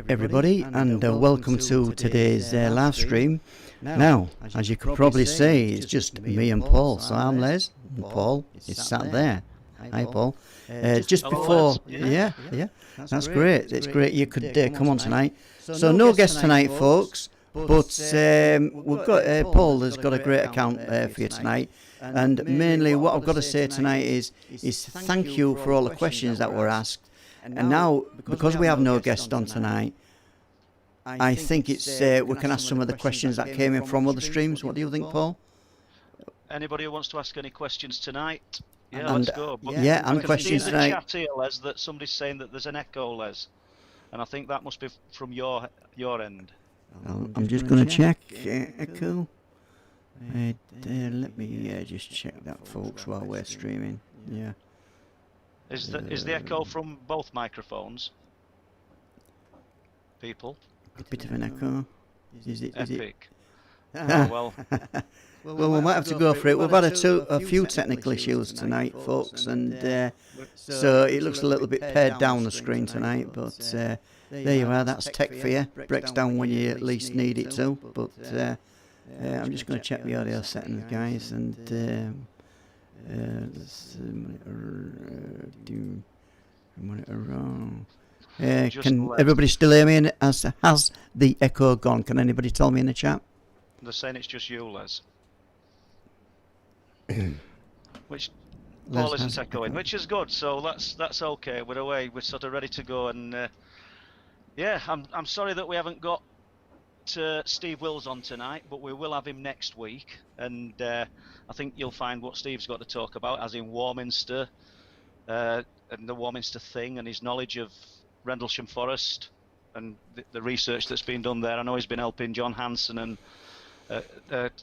everybody, and welcome to today's live stream. Now, as you could probably see, it's just me and Paul. So I'm Les, and Paul is sat there. Hi, Paul. Just before, yeah, that's great. It's great you could come on tonight. So no guests tonight, folks, but we've got Paul has got a great account for you tonight. And mainly what I've got to say tonight is thank you for all the questions that were asked. And now, because we have no guest on tonight, I think it's we can ask some of the questions that came in from other streams. What do you think, Paul? Anybody who wants to ask any questions tonight? Yeah, let's go. But yeah, and questions tonight. I can see in the chat here, Les, that somebody's saying that there's an echo, Les, and I think that must be from your end. I'm just going to check echo. Let me just check that, folks, while we're streaming. Yeah. Is the echo from both microphones? People? A bit of an echo. Is it? Epic. Oh, well. Well, we might have to go for it. We've had a few technical issues tonight, folks, and so it looks a little bit pared down the screen tonight, but there you are. That's tech for you. Breaks down when you at least need it to. But I'm just going to check the audio settings, guys, and can everybody still hear me? And has the echo gone? Can anybody tell me in the chat? They're saying it's just you, Les. Which Paul isn't echoing, which is good. So that's okay. We're away. We're sort of ready to go. And yeah, I'm sorry that we haven't got Steve Wills on tonight, but we will have him next week. And I think you'll find what Steve's got to talk about, as in Warminster and the Warminster thing, and his knowledge of Rendlesham Forest and the research that's been done there. I know he's been helping John Hanson and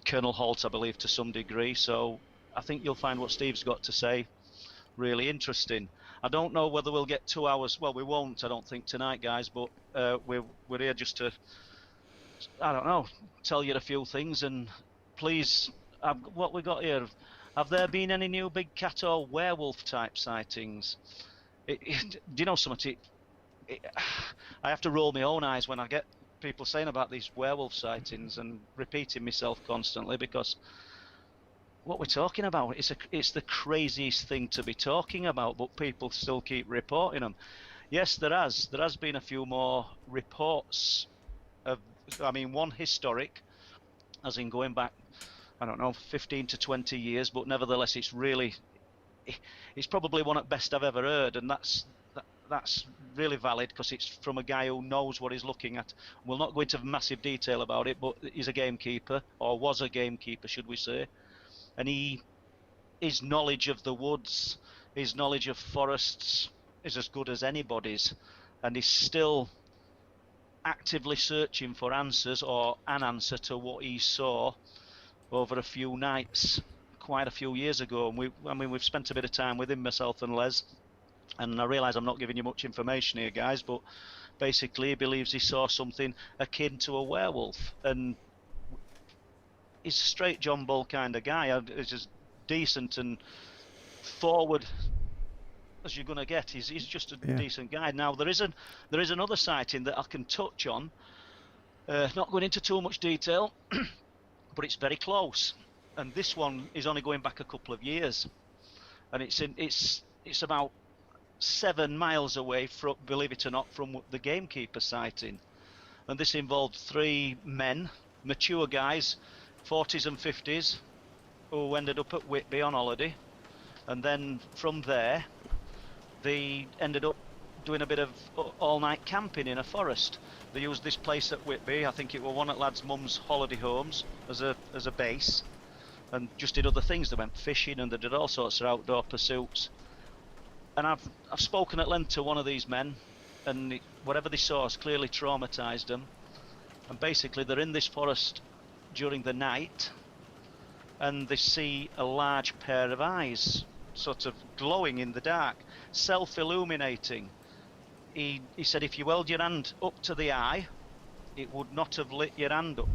Colonel Holt, I believe, to some degree. So I think you'll find what Steve's got to say really interesting. I don't know whether we'll get 2 hours. Well, we won't, I don't think, tonight, guys, but we're here just to, I don't know, tell you a few things. And please, what we got here, have there been any new big cat or werewolf type sightings? Do you know something? I have to roll my own eyes when I get people saying about these werewolf sightings and repeating myself constantly, because what we're talking about, it's the craziest thing to be talking about, but people still keep reporting them. Yes, there has been a few more reports of, I mean, one historic, as in going back, I don't know, 15 to 20 years, but nevertheless it's probably one at best I've ever heard, and that's really valid because it's from a guy who knows what he's looking at. We'll not go into massive detail about it, but he's a gamekeeper, or was a gamekeeper, should we say. And his knowledge of the woods, his knowledge of forests is as good as anybody's, and he's still actively searching for answers, or an answer to what he saw over a few nights quite a few years ago. And we've spent a bit of time with him, myself and Les. And I realise I'm not giving you much information here, guys, but basically he believes he saw something akin to a werewolf. And he's a straight John Bull kind of guy. He's just decent and forward as you're going to get. He's just a decent guy. Now, there is another sighting that I can touch on. Not going into too much detail, but it's very close. And this one is only going back a couple of years. And it's about 7 miles away from, believe it or not, from the gamekeeper sighting. And this involved 3 men, mature guys, 40s and 50s, who ended up at Whitby on holiday. And then from there, they ended up doing a bit of all-night camping in a forest. They used this place at Whitby, I think it was one at lads' mum's holiday homes, as a base, and just did other things. They went fishing and they did all sorts of outdoor pursuits. And I've spoken at length to one of these men, and whatever they saw has clearly traumatized them. And basically they're in this forest during the night, and they see a large pair of eyes, sort of glowing in the dark, self-illuminating. He said if you held your hand up to the eye, it would not have lit your hand up.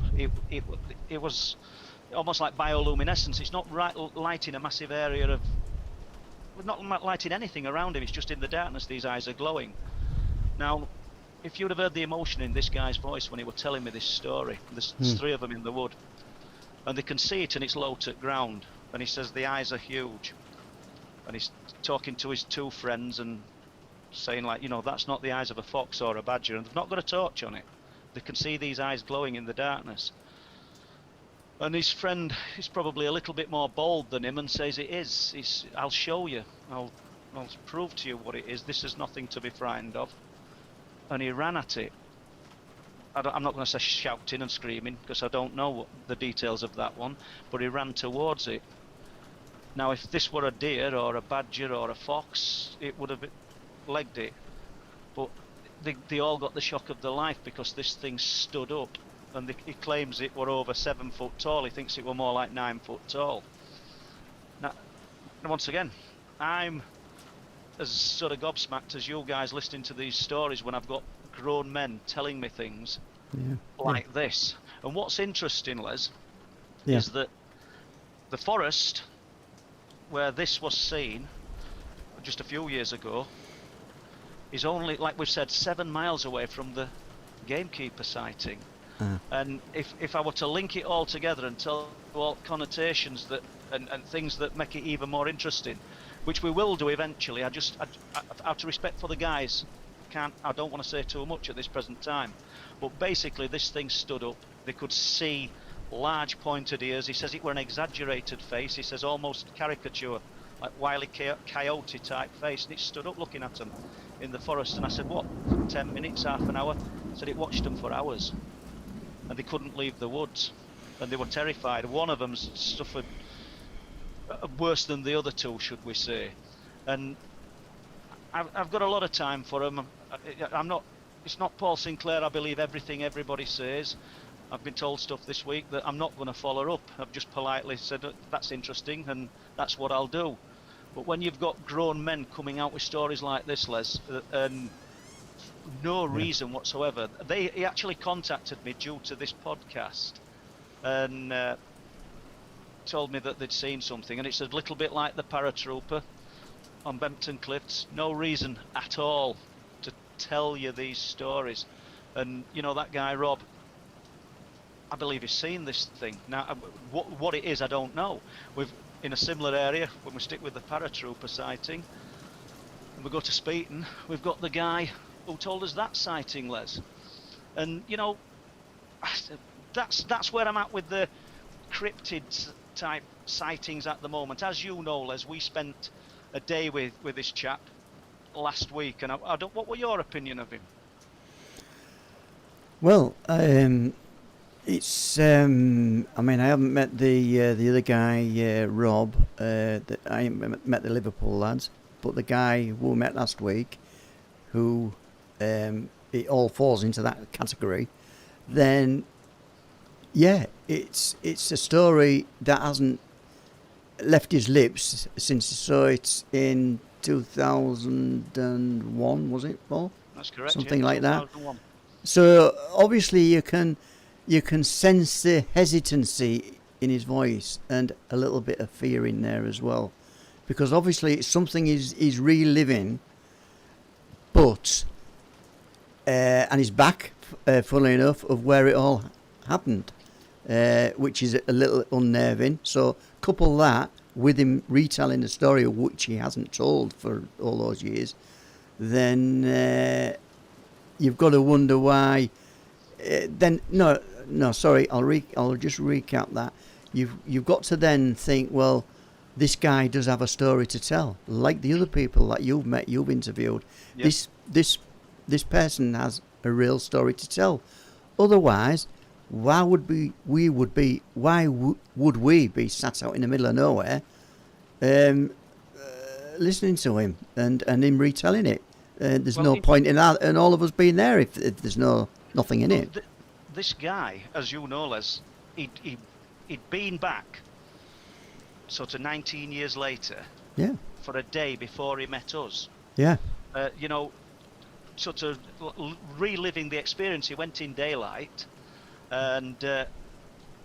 It was almost like bioluminescence. It's not lighting a massive area of, not lighting anything around him. It's just in the darkness these eyes are glowing. Now, if you'd have heard the emotion in this guy's voice when he was telling me this story, there's 3 of them in the wood, and they can see it and it's low to ground, and he says the eyes are huge, and he's talking to his 2 friends and saying, like, that's not the eyes of a fox or a badger, and they've not got a torch on it. They can see these eyes glowing in the darkness. And his friend is probably a little bit more bold than him and says it is. I'll show you. I'll prove to you what it is. This is nothing to be frightened of. And he ran at it. I'm not going to say shouting and screaming, because I don't know the details of that one, but he ran towards it. Now, if this were a deer or a badger or a fox, it would have legged it. But they all got the shock of their life, because this thing stood up, and he claims it were over 7 foot tall. He thinks it were more like 9 foot tall. Now, once again, I'm as sort of gobsmacked as you guys listening to these stories when I've got grown men telling me things like this. And what's interesting, Les, is that the forest where this was seen just a few years ago is only, like we've said, 7 miles away from the gamekeeper sighting. And if I were to link it all together and tell you all connotations that and things that make it even more interesting, which we will do eventually, I out of respect for the guys, I don't want to say too much at this present time. But basically, this thing stood up. They could see large pointed ears. He says it were an exaggerated face. He says almost caricature, like Wile E. Coyote type face. And it stood up looking at them in the forest. And I said, what, 10 minutes, half an hour? He said it watched them for hours. And they couldn't leave the woods. And they were terrified. One of them suffered worse than the other 2, should we say. And I've got a lot of time for them. It's not Paul Sinclair, I believe everything everybody says. I've been told stuff this week that I'm not going to follow up. I've just politely said, that's interesting, and that's what I'll do. But when you've got grown men coming out with stories like this, Les, and no reason whatsoever, he actually contacted me due to this podcast, and told me that they'd seen something, and it's a little bit like the paratrooper on Bempton Cliffs. No reason at all to tell you these stories. And that guy Rob, I believe he's seen this thing. Now, what it is, I don't know. We've in a similar area, when we stick with the paratrooper sighting, and we go to Speeton, we've got the guy who told us that sighting, Les. And that's where I'm at with the cryptid type sightings at the moment. As you know, Les, we spent a day with this chap last week, and I don't. What were your opinion of him? Well, it's. I mean, I haven't met the other guy, Rob. I haven't met the Liverpool lads, but the guy who we met last week, who it all falls into that category. Then, yeah, it's a story that hasn't left his lips since he saw it in 2001, was it, Paul? That's correct. Something like that. So obviously you can sense the hesitancy in his voice and a little bit of fear in there as well, because obviously it's something he's reliving, but and he's back, funnily enough, of where it all happened, which is a little unnerving. So couple that with him retelling the story of which he hasn't told for all those years, then you've got to wonder why. Sorry, I'll just recap that. You've got to then think, well, this guy does have a story to tell, like the other people that you've met, you've interviewed. Yep. This person has a real story to tell. Otherwise, why would we be sat out in the middle of nowhere, listening to him and him retelling it? There's no point in that, and all of us being there if there's nothing in it. This guy, as you know, Les, he'd been back sort of 19 years later. Yeah. For a day before he met us. Yeah. Sort of reliving the experience. He went in daylight and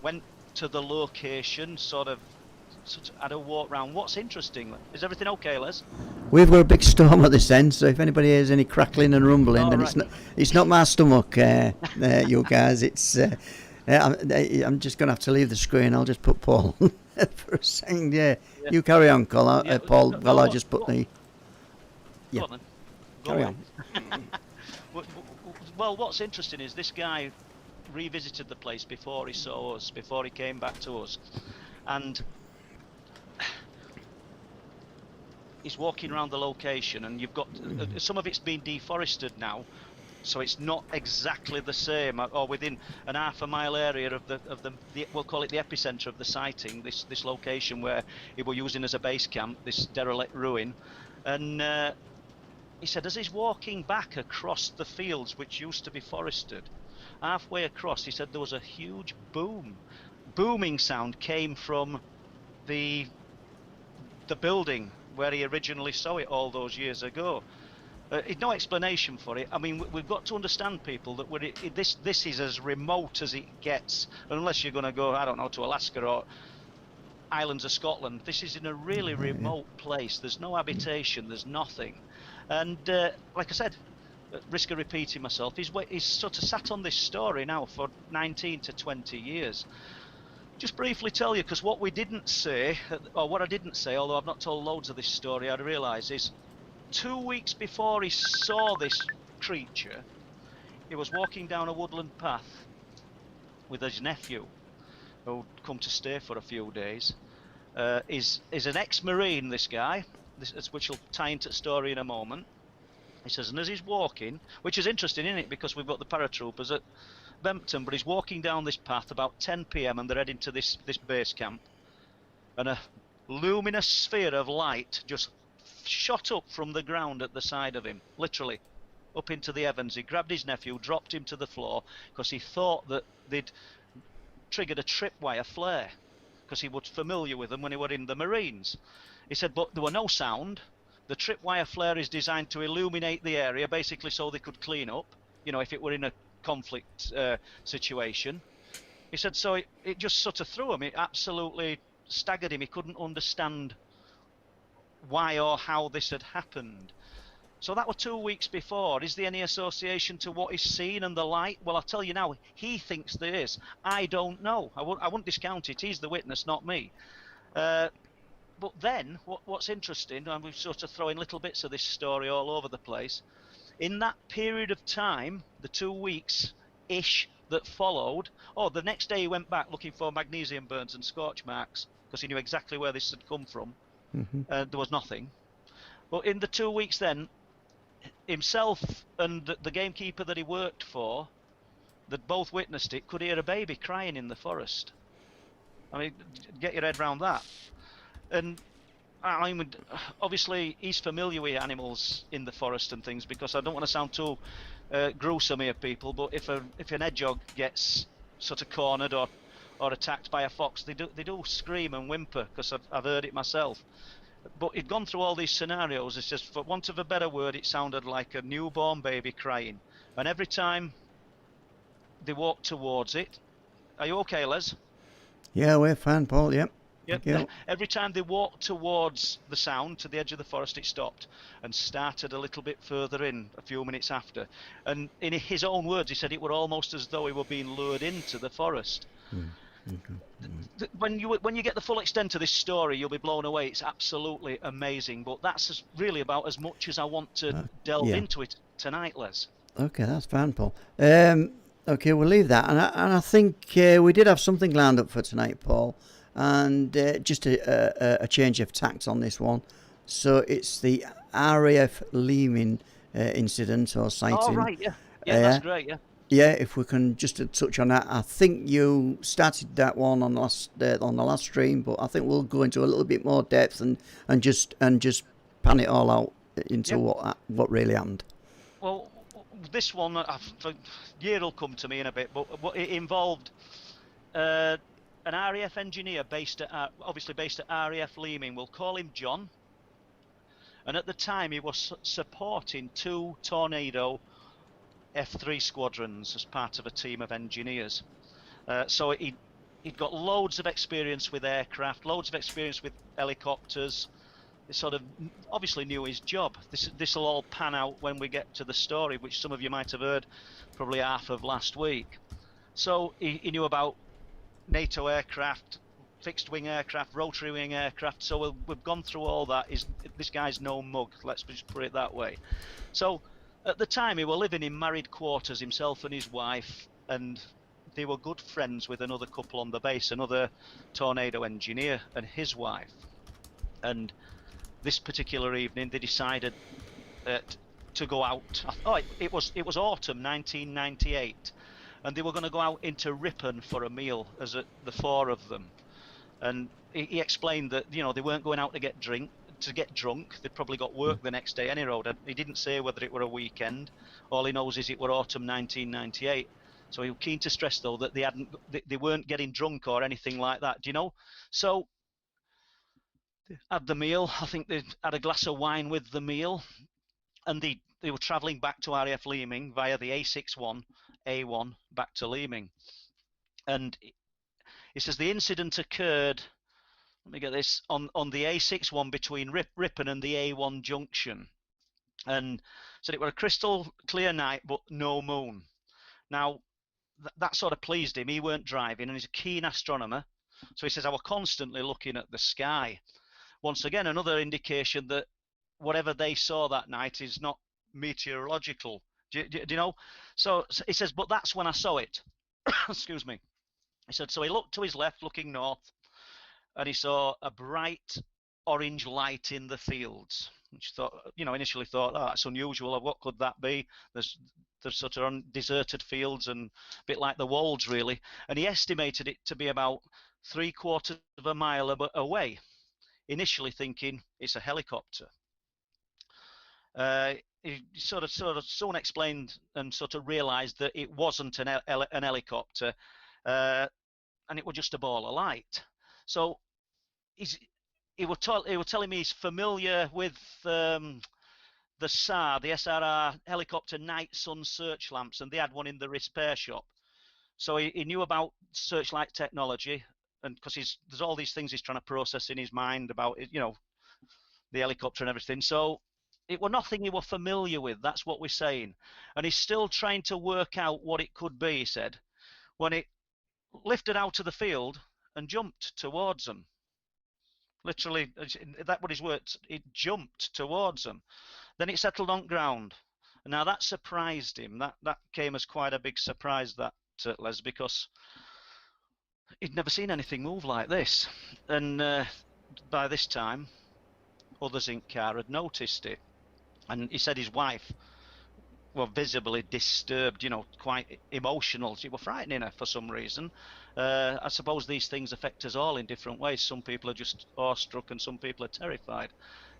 went to the location, sort of sort of had a walk round. What's interesting? Is everything okay, Les? We've got a big storm at this end, so if anybody hears any crackling and rumbling, Oh, then right. it's not my stomach, you guys. It's I'm just going to have to leave the screen. I'll just put Paul for a second. Yeah, Yeah. you carry on, Yeah. Paul. No, While I just put the Go on then. Go carry away. on. Well, what's interesting is this guy revisited the place before he saw us, before he came back to us, and he's walking around the location, and you've got some of it's been deforested now, so it's not exactly the same, or within an half a mile area of the we'll call it the epicenter of the sighting, this location where we were using as a base camp, this derelict ruin. And he said as he's walking back across the fields which used to be forested, halfway across, he said there was a huge booming sound came from the building where he originally saw it all those years ago. No explanation for it. I mean, we've got to understand, people, that this is as remote as it gets, unless you're going to go, I don't know, to Alaska or islands of Scotland. This is in a really remote place. There's no habitation. There's nothing. And like I said, at risk of repeating myself, he's sort of sat on this story now for 19 to 20 years. Just briefly tell you, because what we didn't say, or what I didn't say, although I've not told loads of this story, I realise is 2 weeks before he saw this creature, he was walking down a woodland path with his nephew, who'd come to stay for a few days. Is an ex-marine, this guy, which will tie into the story in a moment. He says, and as he's walking, which is interesting, isn't it, because we've got the paratroopers at Bempton, but he's walking down this path about 10 p.m. and they're heading to this base camp, and a luminous sphere of light just shot up from the ground at the side of him, literally up into the heavens. He grabbed his nephew, dropped him to the floor, because he thought that they'd triggered a tripwire flare, because he was familiar with them when he were in the Marines. He said, but there were no sound. The tripwire flare is designed to illuminate the area, basically so they could clean up, if it were in a conflict situation. He said, so it just sort of threw him. It absolutely staggered him. He couldn't understand why or how this had happened. So that was 2 weeks before. Is there any association to what he's seen and the light? Well, I'll tell you now, he thinks there is. I don't know. I wouldn't discount it. He's the witness, not me. But then, what's interesting, and we're sort of throwing little bits of this story all over the place, in that period of time, the 2 weeks-ish that followed, the next day he went back looking for magnesium burns and scorch marks, because he knew exactly where this had come from. There was nothing. But in the 2 weeks then, himself and the gamekeeper that he worked for, that both witnessed it, could hear a baby crying in the forest. I mean, get your head around that. And I mean, obviously he's familiar with animals in the forest and things, because I don't want to sound too gruesome here, people, but if an hedgehog gets sort of cornered or attacked by a fox, they do scream and whimper, because I've heard it myself. But he'd gone through all these scenarios. It's just, for want of a better word, it sounded like a newborn baby crying. And every time they walked towards it, are you okay, Les? Yeah, we're fine, Paul. Yep. Yep. Every time they walked towards the sound, to the edge of the forest, it stopped and started a little bit further in a few minutes after. And in his own words, he said it were almost as though he were being lured into the forest. When you get the full extent of this story, you'll be blown away. It's absolutely amazing. But that's really about as much as I want to delve into it tonight, Les. Okay, that's fine, Paul. Okay, we'll leave that. And I think we did have something lined up for tonight, Paul. And just a change of tact on this one. So it's the RAF Leeming incident or sighting. Oh, right, yeah. Yeah, that's great, yeah. Yeah, if we can just touch on that. I think you started that one on the last stream, but I think we'll go into a little bit more depth and just pan it all out into what really happened. Well, this one, a year will come to me in a bit, but it involved an RAF engineer obviously based at RAF Leeming. We'll call him John. And at the time, he was supporting 2 Tornado F3 squadrons as part of a team of engineers. So he he'd got loads of experience with aircraft, loads of experience with helicopters. He sort of obviously knew his job. This will all pan out when we get to the story, which some of you might have heard probably half of last week. So he knew about NATO aircraft, fixed wing aircraft, rotary wing aircraft. So we've gone through all that. This guy's no mug, let's just put it that way. So at the time, he were living in married quarters, himself and his wife, and they were good friends with another couple on the base, another tornado engineer and his wife. And this particular evening, they decided to go out. Oh, it was autumn 1998, and they were going to go out into Ripon for a meal, the four of them. And he explained that they weren't going out to get drunk. They'd probably got work the next day anyway. He didn't say whether it were a weekend. All he knows is it were autumn 1998. So he was keen to stress though that they weren't getting drunk or anything like that. Do you know? So had the meal. I think they had a glass of wine with the meal, and they were travelling back to RAF Leeming via the A61A1 back to Leeming. And he says the incident occurred, let me get this, on the A61 between Ripon and the A1 junction. And said it were a crystal clear night, but no moon. Now, that sort of pleased him. He weren't driving, and he's a keen astronomer. So he says, I was constantly looking at the sky. Once again, another indication that whatever they saw that night is not meteorological. Do you know? So he says, but that's when I saw it. Excuse me. He said, so he looked to his left, looking north, and he saw a bright orange light in the fields. Which initially thought, oh, that's unusual. What could that be? There's sort of deserted fields and a bit like the Wolds, really. And he estimated it to be about 3/4 of a mile away, initially thinking it's a helicopter. He sort of soon explained and sort of realised that it wasn't an helicopter, and it was just a ball of light. So he was telling me he's familiar with the SAR, the SRR helicopter night sun search lamps, and they had one in the repair shop. So he knew about searchlight technology, and because there's all these things he's trying to process in his mind about it, the helicopter and everything. So it was nothing he was familiar with. That's what we're saying, and he's still trying to work out what it could be. He said when it lifted out of the field and jumped towards them. Literally, that was his words. It jumped towards them. Then it settled on ground. Now that surprised him. That came as quite a big surprise, that Les, because he'd never seen anything move like this. And by this time, others in car had noticed it. And he said his wife were visibly disturbed, quite emotional. She was frightening her for some reason. I suppose these things affect us all in different ways. Some people are just awestruck and some people are terrified.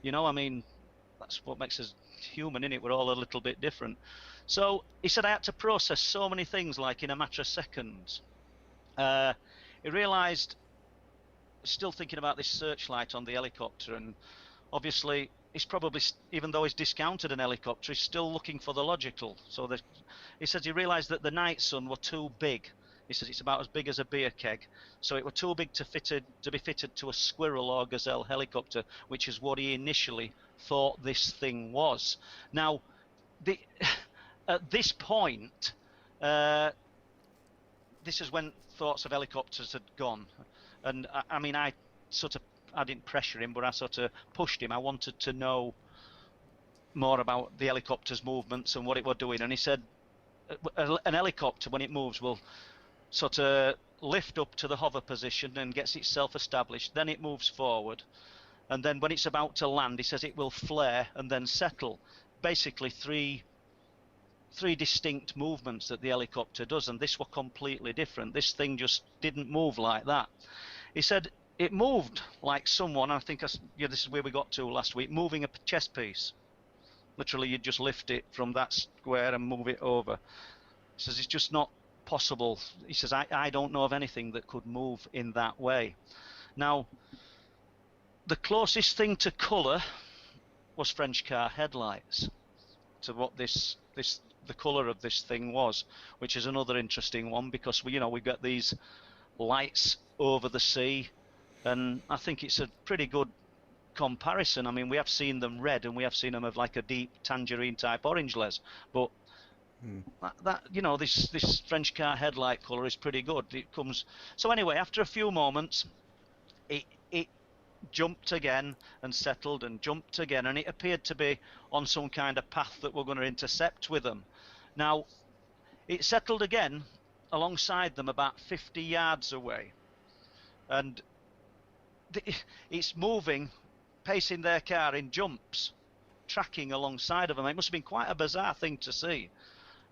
I mean, that's what makes us human, innit? We're all a little bit different. So he said I had to process so many things like in a matter of seconds. He realised, still thinking about this searchlight on the helicopter, and obviously he's probably, even though he's discounted an helicopter, he's still looking for the logical. So he says he realised that the night sun were too big. He says it's about as big as a beer keg. So it were too big to be fitted to a Squirrel or Gazelle helicopter, which is what he initially thought this thing was. Now, at this point, this is when thoughts of helicopters had gone. And I mean, I didn't pressure him, but I sort of pushed him. I wanted to know more about the helicopter's movements and what it were doing. And he said an helicopter, when it moves, will sort of lift up to the hover position and gets itself established. Then it moves forward. And then when it's about to land, he says it will flare and then settle. Basically three distinct movements that the helicopter does, and this were completely different. This thing just didn't move like that. He said it moved like someone, I think this is where we got to last week, moving a chess piece. Literally, you just lift it from that square and move it over. He says it's just not possible. He says I don't know of anything that could move in that way. Now, the closest thing to colour was French car headlights to what the colour of this thing was, which is another interesting one, because we've got these lights over the sea, and I think it's a pretty good comparison. I mean, we have seen them red and we have seen them of like a deep tangerine type orange, Les, but that this French car headlight colour is pretty good. It comes so anyway. After a few moments, it jumped again and settled and jumped again, and it appeared to be on some kind of path that we're going to intercept with them. Now, it settled again alongside them about 50 yards away, and it's moving, pacing their car in jumps, tracking alongside of them. It must have been quite a bizarre thing to see.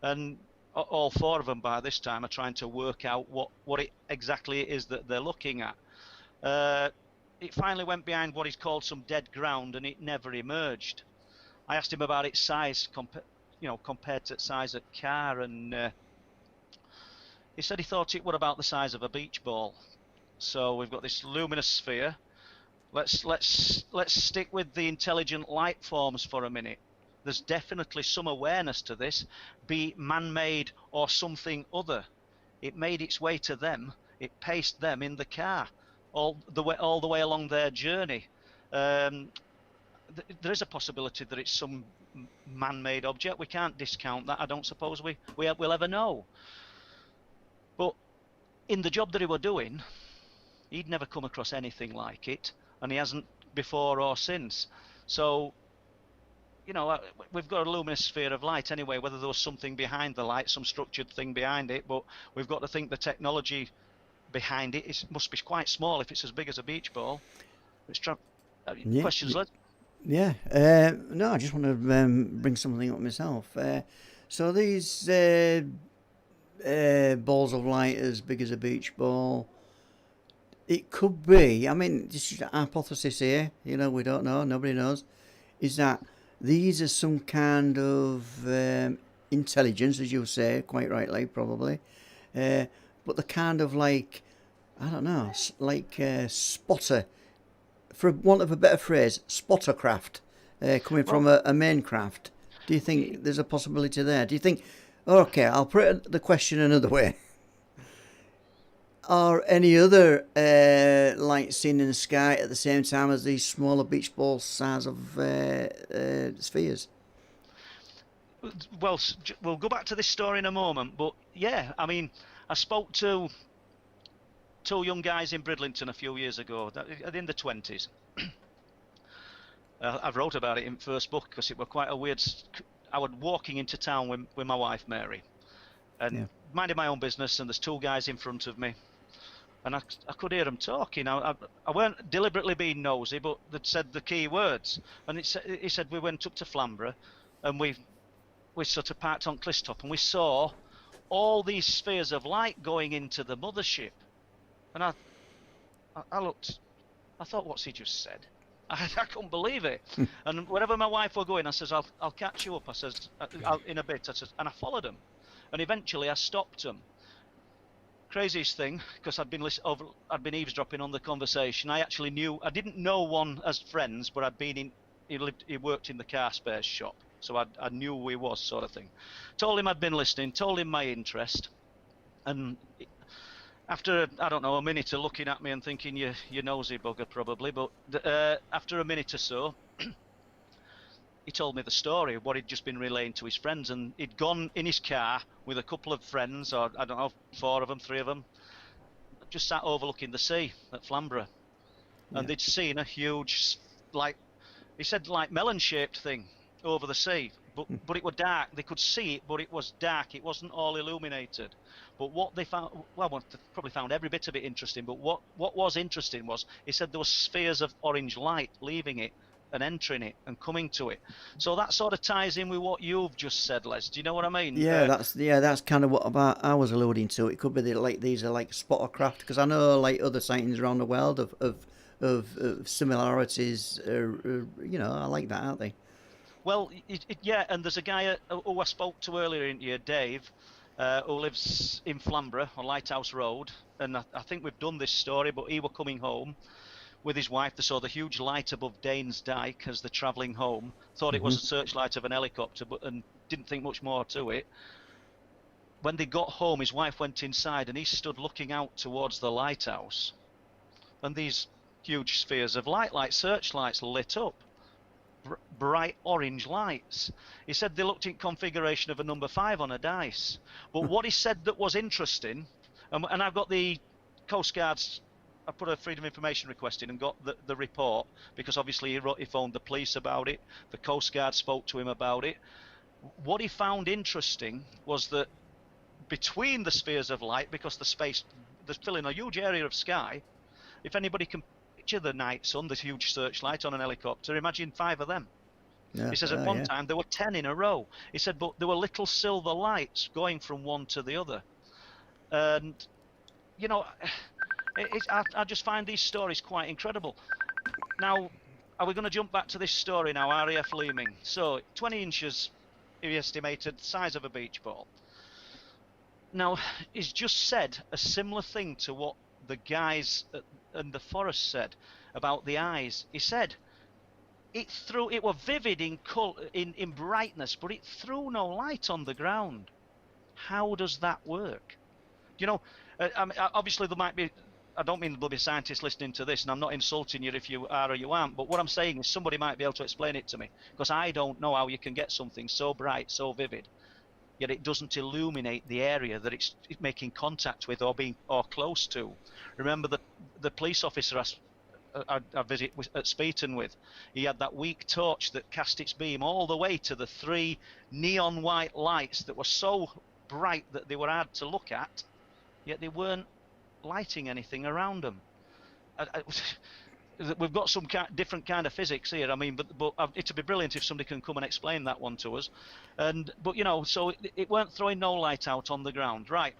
And all four of them by this time are trying to work out what it exactly is that they're looking at. It finally went behind what is called some dead ground, and it never emerged. I asked him about its size, compared to the size of a car, and he said he thought it were about the size of a beach ball. So we've got this luminous sphere. Let's stick with the intelligent light forms for a minute. There's definitely some awareness to this, be it man-made or something other. It made its way to them. It paced them in the car all the way along their journey. There is a possibility that it's some man-made object. We can't discount that. I don't suppose we'll ever know. But in the job that he were doing, he'd never come across anything like it, and he hasn't before or since. So, we've got a luminous sphere of light anyway, whether there was something behind the light, some structured thing behind it, but we've got to think the technology behind it must be quite small if it's as big as a beach ball. Questions, Les? Yeah. No, I just want to bring something up myself. So these balls of light as big as a beach ball, it could be, I mean, this is a hypothesis here, we don't know, nobody knows, is that these are some kind of intelligence, as you say, quite rightly, probably, but the kind of like, I don't know, like spotter, for want of a better phrase, spottercraft, coming from a main craft. Do you think there's a possibility there? Do you think, okay, I'll put the question another way. Are any other lights seen in the sky at the same time as these smaller beach ball size of spheres? Well, we'll go back to this story in a moment, but yeah, I mean, I spoke to two young guys in Bridlington a few years ago, in the 20s. I wrote about it in first book because it was quite a weird. I was walking into town with my wife Mary, and minding my own business, and there's two guys in front of me. And I could hear them talking. I weren't deliberately being nosy, but they'd said the key words. And he said we went up to Flamborough, and we sort of parked on Clistop, and we saw all these spheres of light going into the mothership. And I looked, I thought, what's he just said? I couldn't believe it. And wherever my wife were going, I says, I'll catch you up. I says, in a bit. I says, and I followed them, and eventually I stopped them. Craziest thing, because I'd been eavesdropping on the conversation. I didn't know one as friends, but he worked in the car spares shop, so I knew who he was, sort of thing. Told him I'd been listening, told him my interest, and after, I don't know, a minute of looking at me and thinking you nosy bugger probably, but after a minute or so, he told me the story of what he'd just been relaying to his friends, and he'd gone in his car with a couple of friends, or I don't know, 4 of them, 3 of them, just sat overlooking the sea at Flamborough, and they'd seen a huge, like, he said, like melon-shaped thing over the sea, but it was dark. They could see it, but it was dark. It wasn't all illuminated. But what they found, well, they probably found every bit of it interesting, but what was interesting was, he said there were spheres of orange light leaving it and entering it and coming to it. So that sort of ties in with what you've just said, Les. Do you know what I mean? Yeah, that's kind of what I was alluding to. It could be like these are like spotter craft, because I know like other sightings around the world of similarities. I like that, aren't they? Well, yeah, and there's a guy who I spoke to earlier in here, Dave, who lives in Flamborough on Lighthouse Road, and I think we've done this story, but he were coming home with his wife. They saw the huge light above Danes Dyke as they're travelling home, thought it was a searchlight of an helicopter, and didn't think much more to it. when they got home, his wife went inside and he stood looking out towards the lighthouse, and these huge spheres of light, like searchlights, lit up, bright orange lights. He said they looked in configuration of a number 5 on a dice. But what he said that was interesting, and I've got the Coast Guard's, I put a Freedom of Information request in and got the report, because obviously he phoned the police about it, the Coast Guard spoke to him about it. What he found interesting was that between the spheres of light, because they're filling a huge area of sky, if anybody can picture the night sun, this huge searchlight on an helicopter, imagine 5 of them. Yeah, he says at one time there were 10 in a row. He said, but there were little silver lights going from one to the other. And, you know, I just find these stories quite incredible. Now, are we going to jump back to this story now, RAF Leeming? So, 20 inches, he estimated, size of a beach ball. Now, he's just said a similar thing to what the guys in the forest said about the eyes. He said it were vivid in brightness, but it threw no light on the ground. How does that work? You know, I mean, obviously there might be, I don't mean there'll be scientists listening to this, and I'm not insulting you if you are or you aren't, but what I'm saying is somebody might be able to explain it to me, because I don't know how you can get something so bright, so vivid, yet it doesn't illuminate the area that it's making contact with or close to. Remember the police officer I visit at Speeton with, he had that weak torch that cast its beam all the way to the 3 neon white lights that were so bright that they were hard to look at, yet they weren't lighting anything around them. We've got some different kind of physics here. I mean, but it'd be brilliant if somebody can come and explain that one to us. But you know, so it weren't throwing no light out on the ground, right?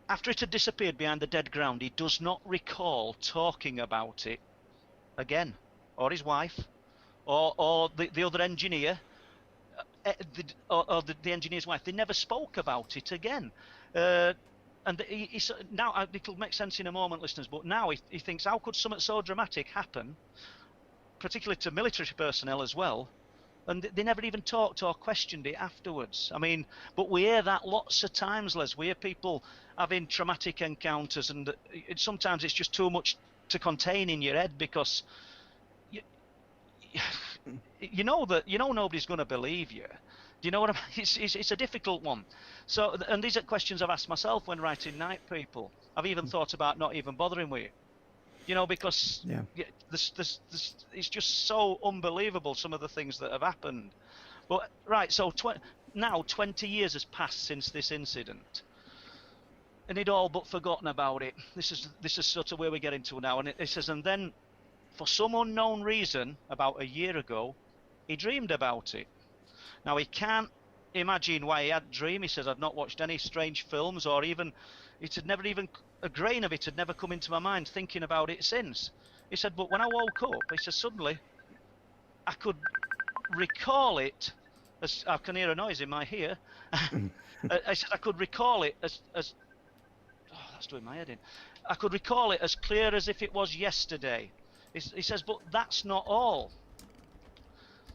After it had disappeared behind the dead ground, he does not recall talking about it again, or his wife, or the other engineer, or the engineer's wife. They never spoke about it again. And now it'll make sense in a moment, listeners, but now he thinks, how could something so dramatic happen, particularly to military personnel as well, and they never even talked or questioned it afterwards. I mean, but we hear that lots of times, Les. We hear people having traumatic encounters, and sometimes it's just too much to contain in your head, because you know nobody's going to believe you. Do you know what I mean? It's a difficult one. So, and these are questions I've asked myself when writing Night People. I've even thought about not even bothering with it. You know, because it's just so unbelievable, some of the things that have happened. But right, so now 20 years has passed since this incident, and he'd all but forgotten about it. This is sort of where we're getting to now. And it says, and then for some unknown reason, about a year ago, he dreamed about it. Now, he can't imagine why he had dream. He says, I've not watched any strange films, or even, a grain of it had never come into my mind thinking about it since. He said, but when I woke up, he says, suddenly, I could recall it, as I can hear a noise in my ear. I said, I could recall it as oh, that's doing my head in. I could recall it as clear as if it was yesterday. He says, but that's not all.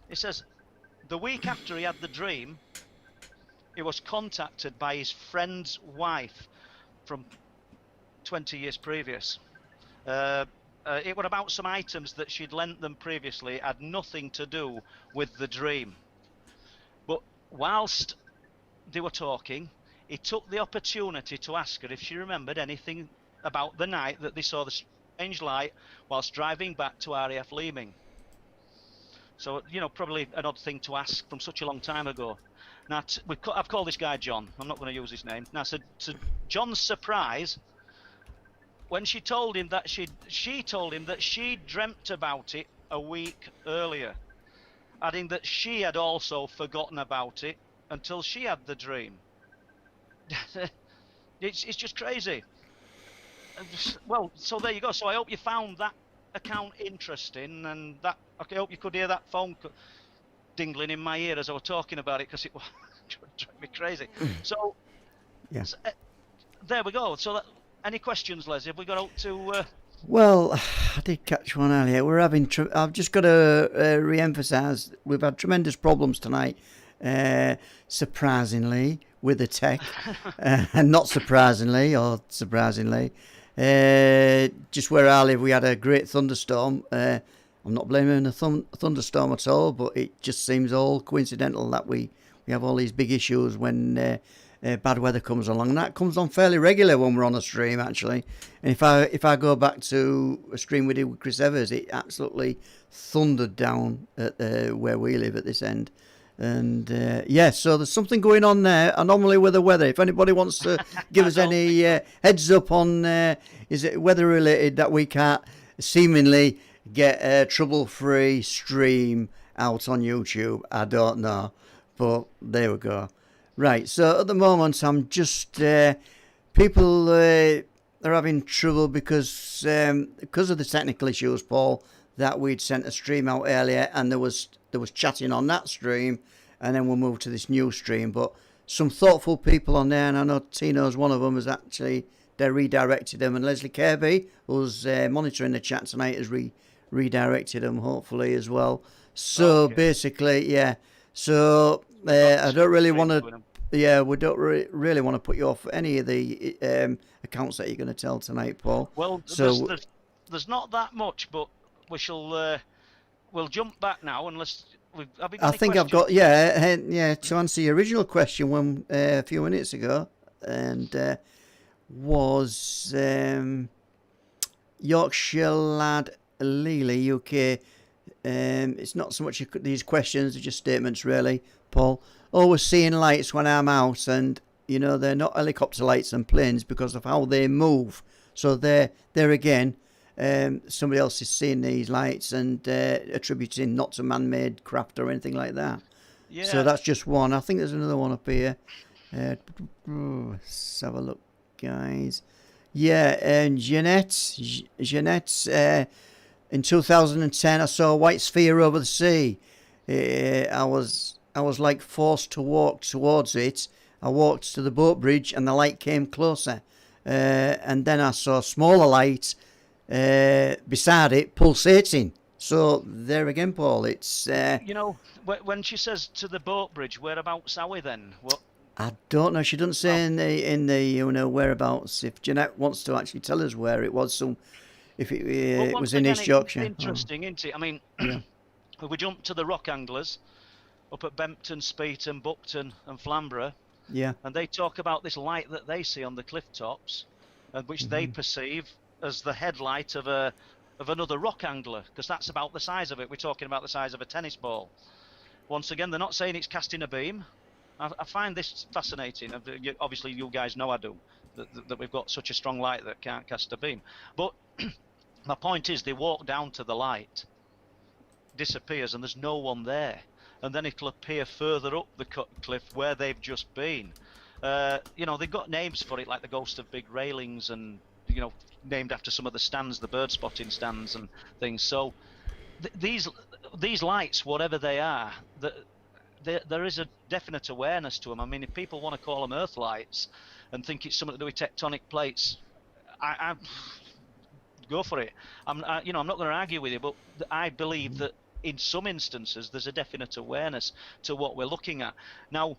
He says, the week after he had the dream, he was contacted by his friend's wife from 20 years previous. It were about some items that she'd lent them previously, had nothing to do with the dream. But whilst they were talking, he took the opportunity to ask her if she remembered anything about the night that they saw the strange light whilst driving back to RAF Leeming. So, you know, probably an odd thing to ask from such a long time ago. Now, I've called this guy John. I'm not going to use his name. Now, so John's surprise, when she told him that she dreamt about it a week earlier, adding that she had also forgotten about it until she had the dream. It's just crazy. Well, so there you go. So I hope you found that account interesting, and that I hope you could hear that phone dingling in my ear as I was talking about it, because it was driving me crazy. So, yeah. So, there we go. So, any questions, Les? Have we got out to? Well, I did catch one earlier. We're having. I've just got to re-emphasise. We've had tremendous problems tonight. Surprisingly, with the tech, and not surprisingly, just where I live, we had a great thunderstorm. I'm not blaming a thunderstorm at all, but it just seems all coincidental that we have all these big issues when bad weather comes along. And that comes on fairly regular when we're on a stream, actually. And if I go back to a stream we did with Chris Evers, it absolutely thundered down at where we live at this end. And so there's something going on there, anomaly with the weather. If anybody wants to give us any heads up on is it weather related that we can't seemingly get a trouble-free stream out on YouTube, I don't know, but there we go. Right, so at the moment I'm just people are having trouble because of the technical issues, Paul, that we'd sent a stream out earlier, and there was chatting on that stream, and then we'll move to this new stream. But some thoughtful people on there, and I know Tino's one of them, has actually redirected them, and Leslie Kirby, who's monitoring the chat tonight, has redirected them hopefully as well. So basically, yeah. So I don't really want to. Yeah, we don't really want to put you off any of the accounts that you're going to tell tonight, Paul. Well, so there's not that much, but we shall. We'll jump back now, unless I think I've got to answer your original question a few minutes ago, and was Yorkshire lad Lely UK. It's not so much these questions, they're just statements really, Paul. Always seeing lights when I'm out, and you know they're not helicopter lights and planes because of how they move. So there again, somebody else is seeing these lights and attributing not to man-made craft or anything like that. Yeah. So that's just one. I think there's another one up here. Let's have a look, guys. Yeah, and Jeanette. In 2010, I saw a white sphere over the sea. I was like forced to walk towards it. I walked to the boat bridge and the light came closer. And then I saw a smaller light beside it pulsating. So there again, Paul, it's... when she says to the boat bridge, whereabouts are we then? What? I don't know. She doesn't say in the whereabouts. If Jeanette wants to actually tell us where it was, if it was in East Yorkshire. It's interesting, isn't it? I mean, we jump to the rock anglers up at Bempton, Speeton, Buckton and Flamborough. Yeah. And they talk about this light that they see on the cliff tops, which they perceive as the headlight of another rock angler, because that's about the size of it. We're talking about the size of a tennis ball. Once again, they're not saying it's casting a beam. I find this fascinating. Obviously, you guys know I do, that we've got such a strong light that can't cast a beam. But my point is, they walk down to the light, disappears, and there's no one there. And then it'll appear further up the cliff where they've just been. They've got names for it, like the Ghost of Big Railings, and named after some of the stands, the bird spotting stands and things. So these lights, whatever they are, there is a definite awareness to them. I mean, if people want to call them earth lights and think it's something to do with tectonic plates, I go for it. I'm not going to argue with you, but I believe that in some instances there's a definite awareness to what we're looking at. Now,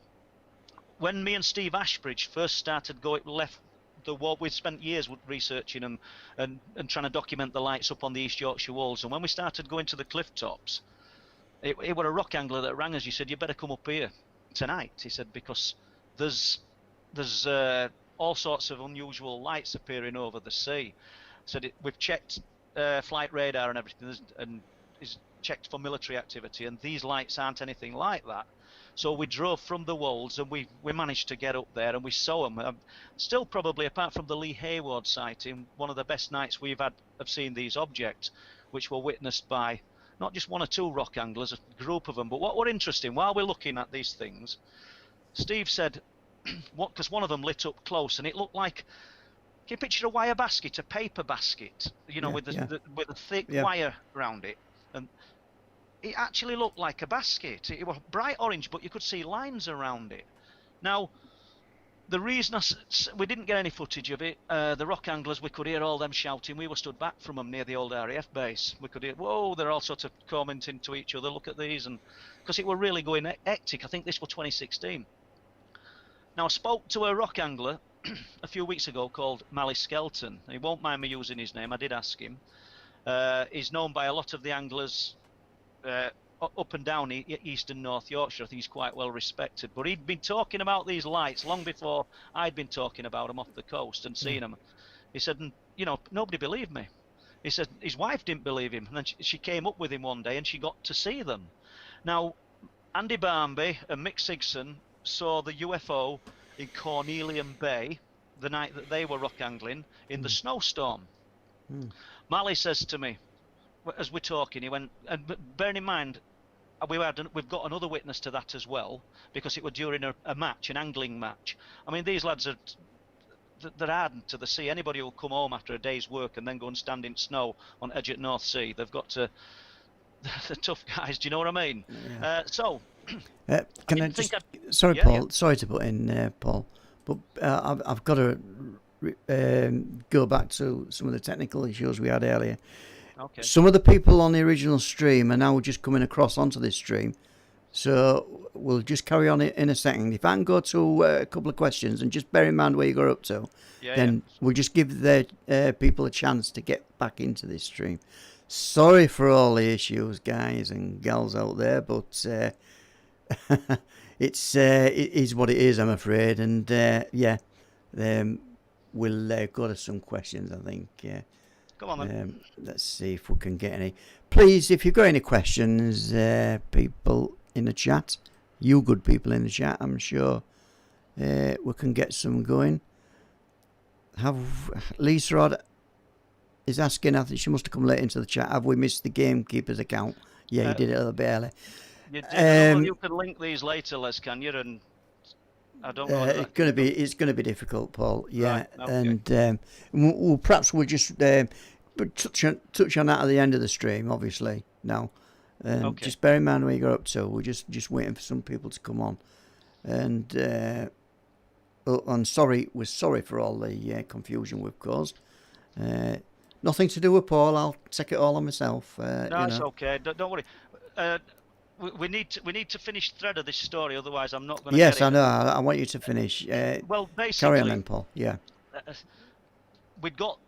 when me and Steve Ashbridge first started left the wall, we spent years researching them and trying to document the lights up on the East Yorkshire walls. And when we started going to the cliff tops, it were a rock angler that rang us. He said, "You better come up here tonight." He said, because there's all sorts of unusual lights appearing over the sea. Said we've checked flight radar and everything, and is checked for military activity, and these lights aren't anything like that. So we drove from the Wolds, and we managed to get up there, and we saw them. Still, probably apart from the Lee Hayward sighting, one of the best nights we've had of seeing these objects, which were witnessed by not just one or two rock anglers, a group of them. But what were interesting, while we're looking at these things, Steve said, because one of them lit up close, and it looked like, can you picture a wire basket, a paper basket, with a thick wire around it, and it actually looked like a basket. It was bright orange, but you could see lines around it. Now, the reason we didn't get any footage of it, the rock anglers, we could hear all them shouting. We were stood back from them near the old RAF base. We could hear, whoa, they're all sort of commenting to each other, look at these, and because it were really going hectic. I think this was 2016. Now, I spoke to a rock angler a few weeks ago called Mally Skelton. He won't mind me using his name. I did ask him. He's known by a lot of the anglers up and down East and North Yorkshire. I think he's quite well respected. But he'd been talking about these lights long before I'd been talking about them off the coast and seeing them. He said, nobody believed me. He said his wife didn't believe him. And then she came up with him one day and she got to see them. Now, Andy Barmby and Mick Sigson saw the UFO in Cornelian Bay the night that they were rock angling in the snowstorm. Mally says to me, as we're talking, he went, and bearing in mind, we've got another witness to that as well, because it was during a match, an angling match. I mean, these lads they're hardened to the sea. Anybody who'll come home after a day's work and then go and stand in snow on edge at North Sea, they've got to. The tough guys, do you know what I mean? Yeah. Can I just? Sorry, Paul. Yeah. Sorry to put in, Paul, but I've got to go back to some of the technical issues we had earlier. Okay. Some of the people on the original stream are now just coming across onto this stream, so we'll just carry on in a second. If I can go to a couple of questions and just bear in mind where you got up to, then we'll just give the people a chance to get back into this stream. Sorry for all the issues, guys and gals out there, but it is what it is, I'm afraid. And we'll go to some questions, I think. Come on, then. Let's see if we can get any. Please, if you've got any questions, people in the chat, you good people in the chat, I'm sure we can get some going. Lisa Rod is asking, I think she must have come late into the chat, have we missed the gamekeeper's account? Yeah, you did it a little bit early. You did. You can link these later, Les, can you? And I don't know. It's going to be difficult, Paul. Yeah, right, okay. And we'll just touch on that at the end of the stream, obviously. Now, okay. Just bear in mind where you got up to. We're just waiting for some people to come on, and we're sorry for all the confusion we've caused. Nothing to do with Paul. I'll take it all on myself. No, it's okay. Don't worry. We need to finish the thread of this story, otherwise I'm not going to. Yes, I know. I want you to finish. Well, basically, carry on then, Paul. Yeah. We'd got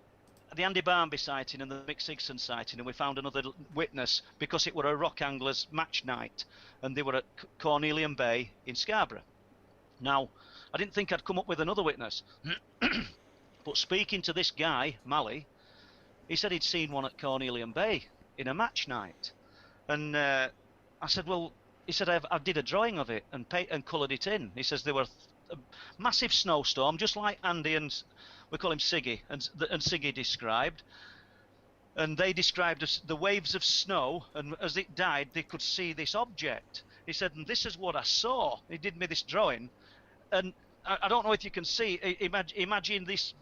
the Andy Barmby sighting and the Mick Sigson sighting, and we found another witness because it were a rock anglers match night, and they were at Cornelian Bay in Scarborough. Now, I didn't think I'd come up with another witness, but speaking to this guy, Mally, he said he'd seen one at Cornelian Bay in a match night, and I said, well, he said I did a drawing of it and coloured it in. He says there were a massive snowstorm, just like Andy and we call him Siggy and Siggy described, and they described the waves of snow, and as it died, they could see this object. He said, and this is what I saw. He did me this drawing, and I don't know if you can see. Imagine this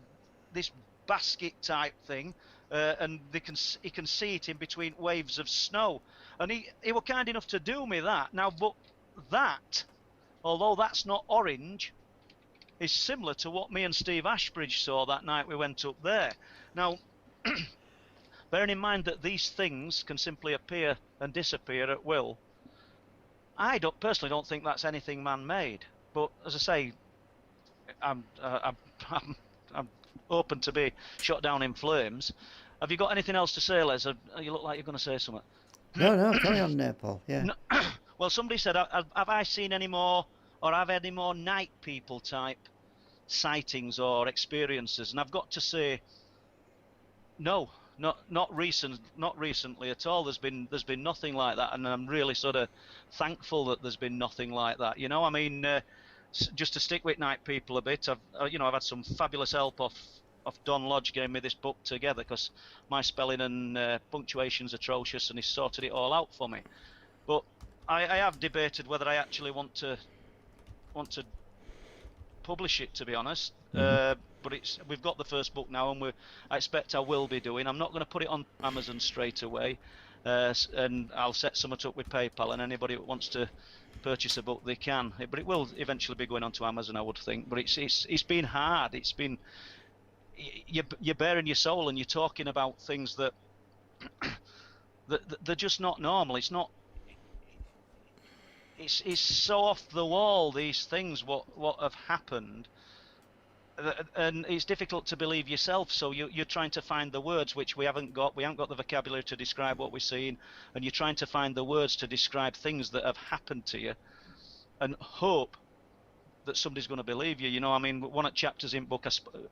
basket type thing. And he can see it in between waves of snow, and he were kind enough to do me that. Now, but that, although that's not orange, is similar to what me and Steve Ashbridge saw that night we went up there. Now, bearing in mind that these things can simply appear and disappear at will, I personally don't think that's anything man-made. But as I say, I'm open to be shot down in flames. Have you got anything else to say, Les? You look like you're going to say something. No, carry on there, Paul. Yeah. No, well, somebody said, have I seen any more, or have any more night people type sightings or experiences? And I've got to say, no, not recently at all. There's been nothing like that, and I'm really sort of thankful that there's been nothing like that. You know, I mean, just to stick with night people a bit, I've had some fabulous help off Don Lodge getting me this book together, because my spelling and punctuation's atrocious, and he's sorted it all out for me. But I have debated whether I actually want to publish it, to be honest. But we've got the first book now, and I expect I will be doing. I'm not going to put it on Amazon straight away, and I'll set something up with PayPal, and anybody who wants to purchase a book, they can. But it will eventually be going onto Amazon, I would think. But it's been hard. It's been, you're bearing your soul, and you're talking about things that they're just not normal. It's not. it's so off the wall, these things, what have happened, and it's difficult to believe yourself. So you're trying to find the words, which we haven't got. We haven't got the vocabulary to describe what we're seeing, and you're trying to find the words to describe things that have happened to you, and hope that somebody's going to believe you. You know, I mean, one of the chapters in book,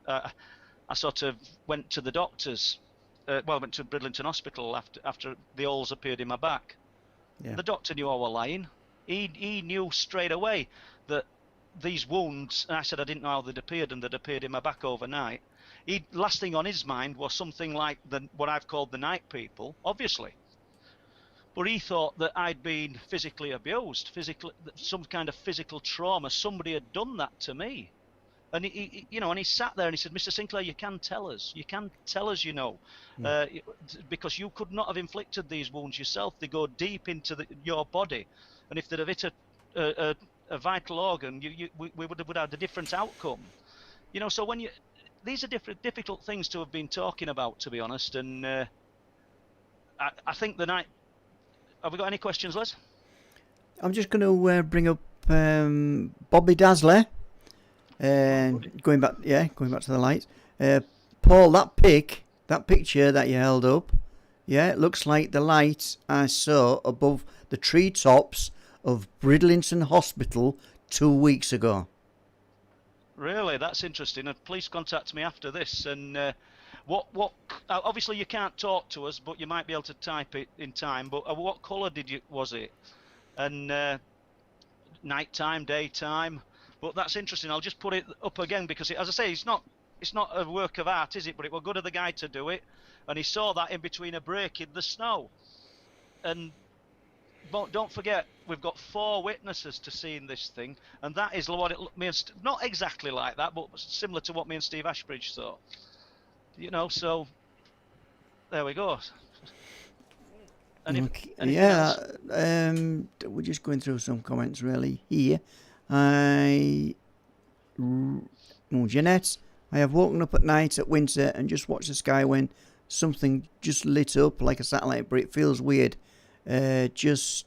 I sort of went to the doctors. I went to Bridlington Hospital after the holes appeared in my back. Yeah. The doctor knew I was lying. He knew straight away that these wounds, and I said I didn't know how they'd appeared, and they'd appeared in my back overnight. Last thing on his mind was something like what I've called the night people, obviously. But he thought that I'd been physically abused, some kind of physical trauma. Somebody had done that to me. And he sat there and he said, "Mr. Sinclair, you can tell us. You can tell us, because you could not have inflicted these wounds yourself. They go deep into your body, and if they'd have hit a vital organ, we would have had a different outcome. So these are difficult things to have been talking about, to be honest. And I think the night. Have we got any questions, Les? I'm just going to bring up Bobby Dazzler. Going back to the lights. Paul, that picture that you held up, it looks like the light I saw above the treetops of Bridlington Hospital 2 weeks ago. Really, that's interesting. And please contact me after this. And what? Obviously, you can't talk to us, but you might be able to type it in time. But what colour was it? And nighttime, daytime. But that's interesting. I'll just put it up again because, as I say, it's not a work of art, is it? But it was good of the guy to do it, and he saw that in between a break in the snow. And don't forget, we've got 4 witnesses to seeing this thing, and that is what it means. Not exactly like that, but similar to what me and Steve Ashbridge saw. So there we go. We're just going through some comments really here. Jeanette, I have woken up at night at winter and just watched the sky when something just lit up like a satellite, but it feels weird. Just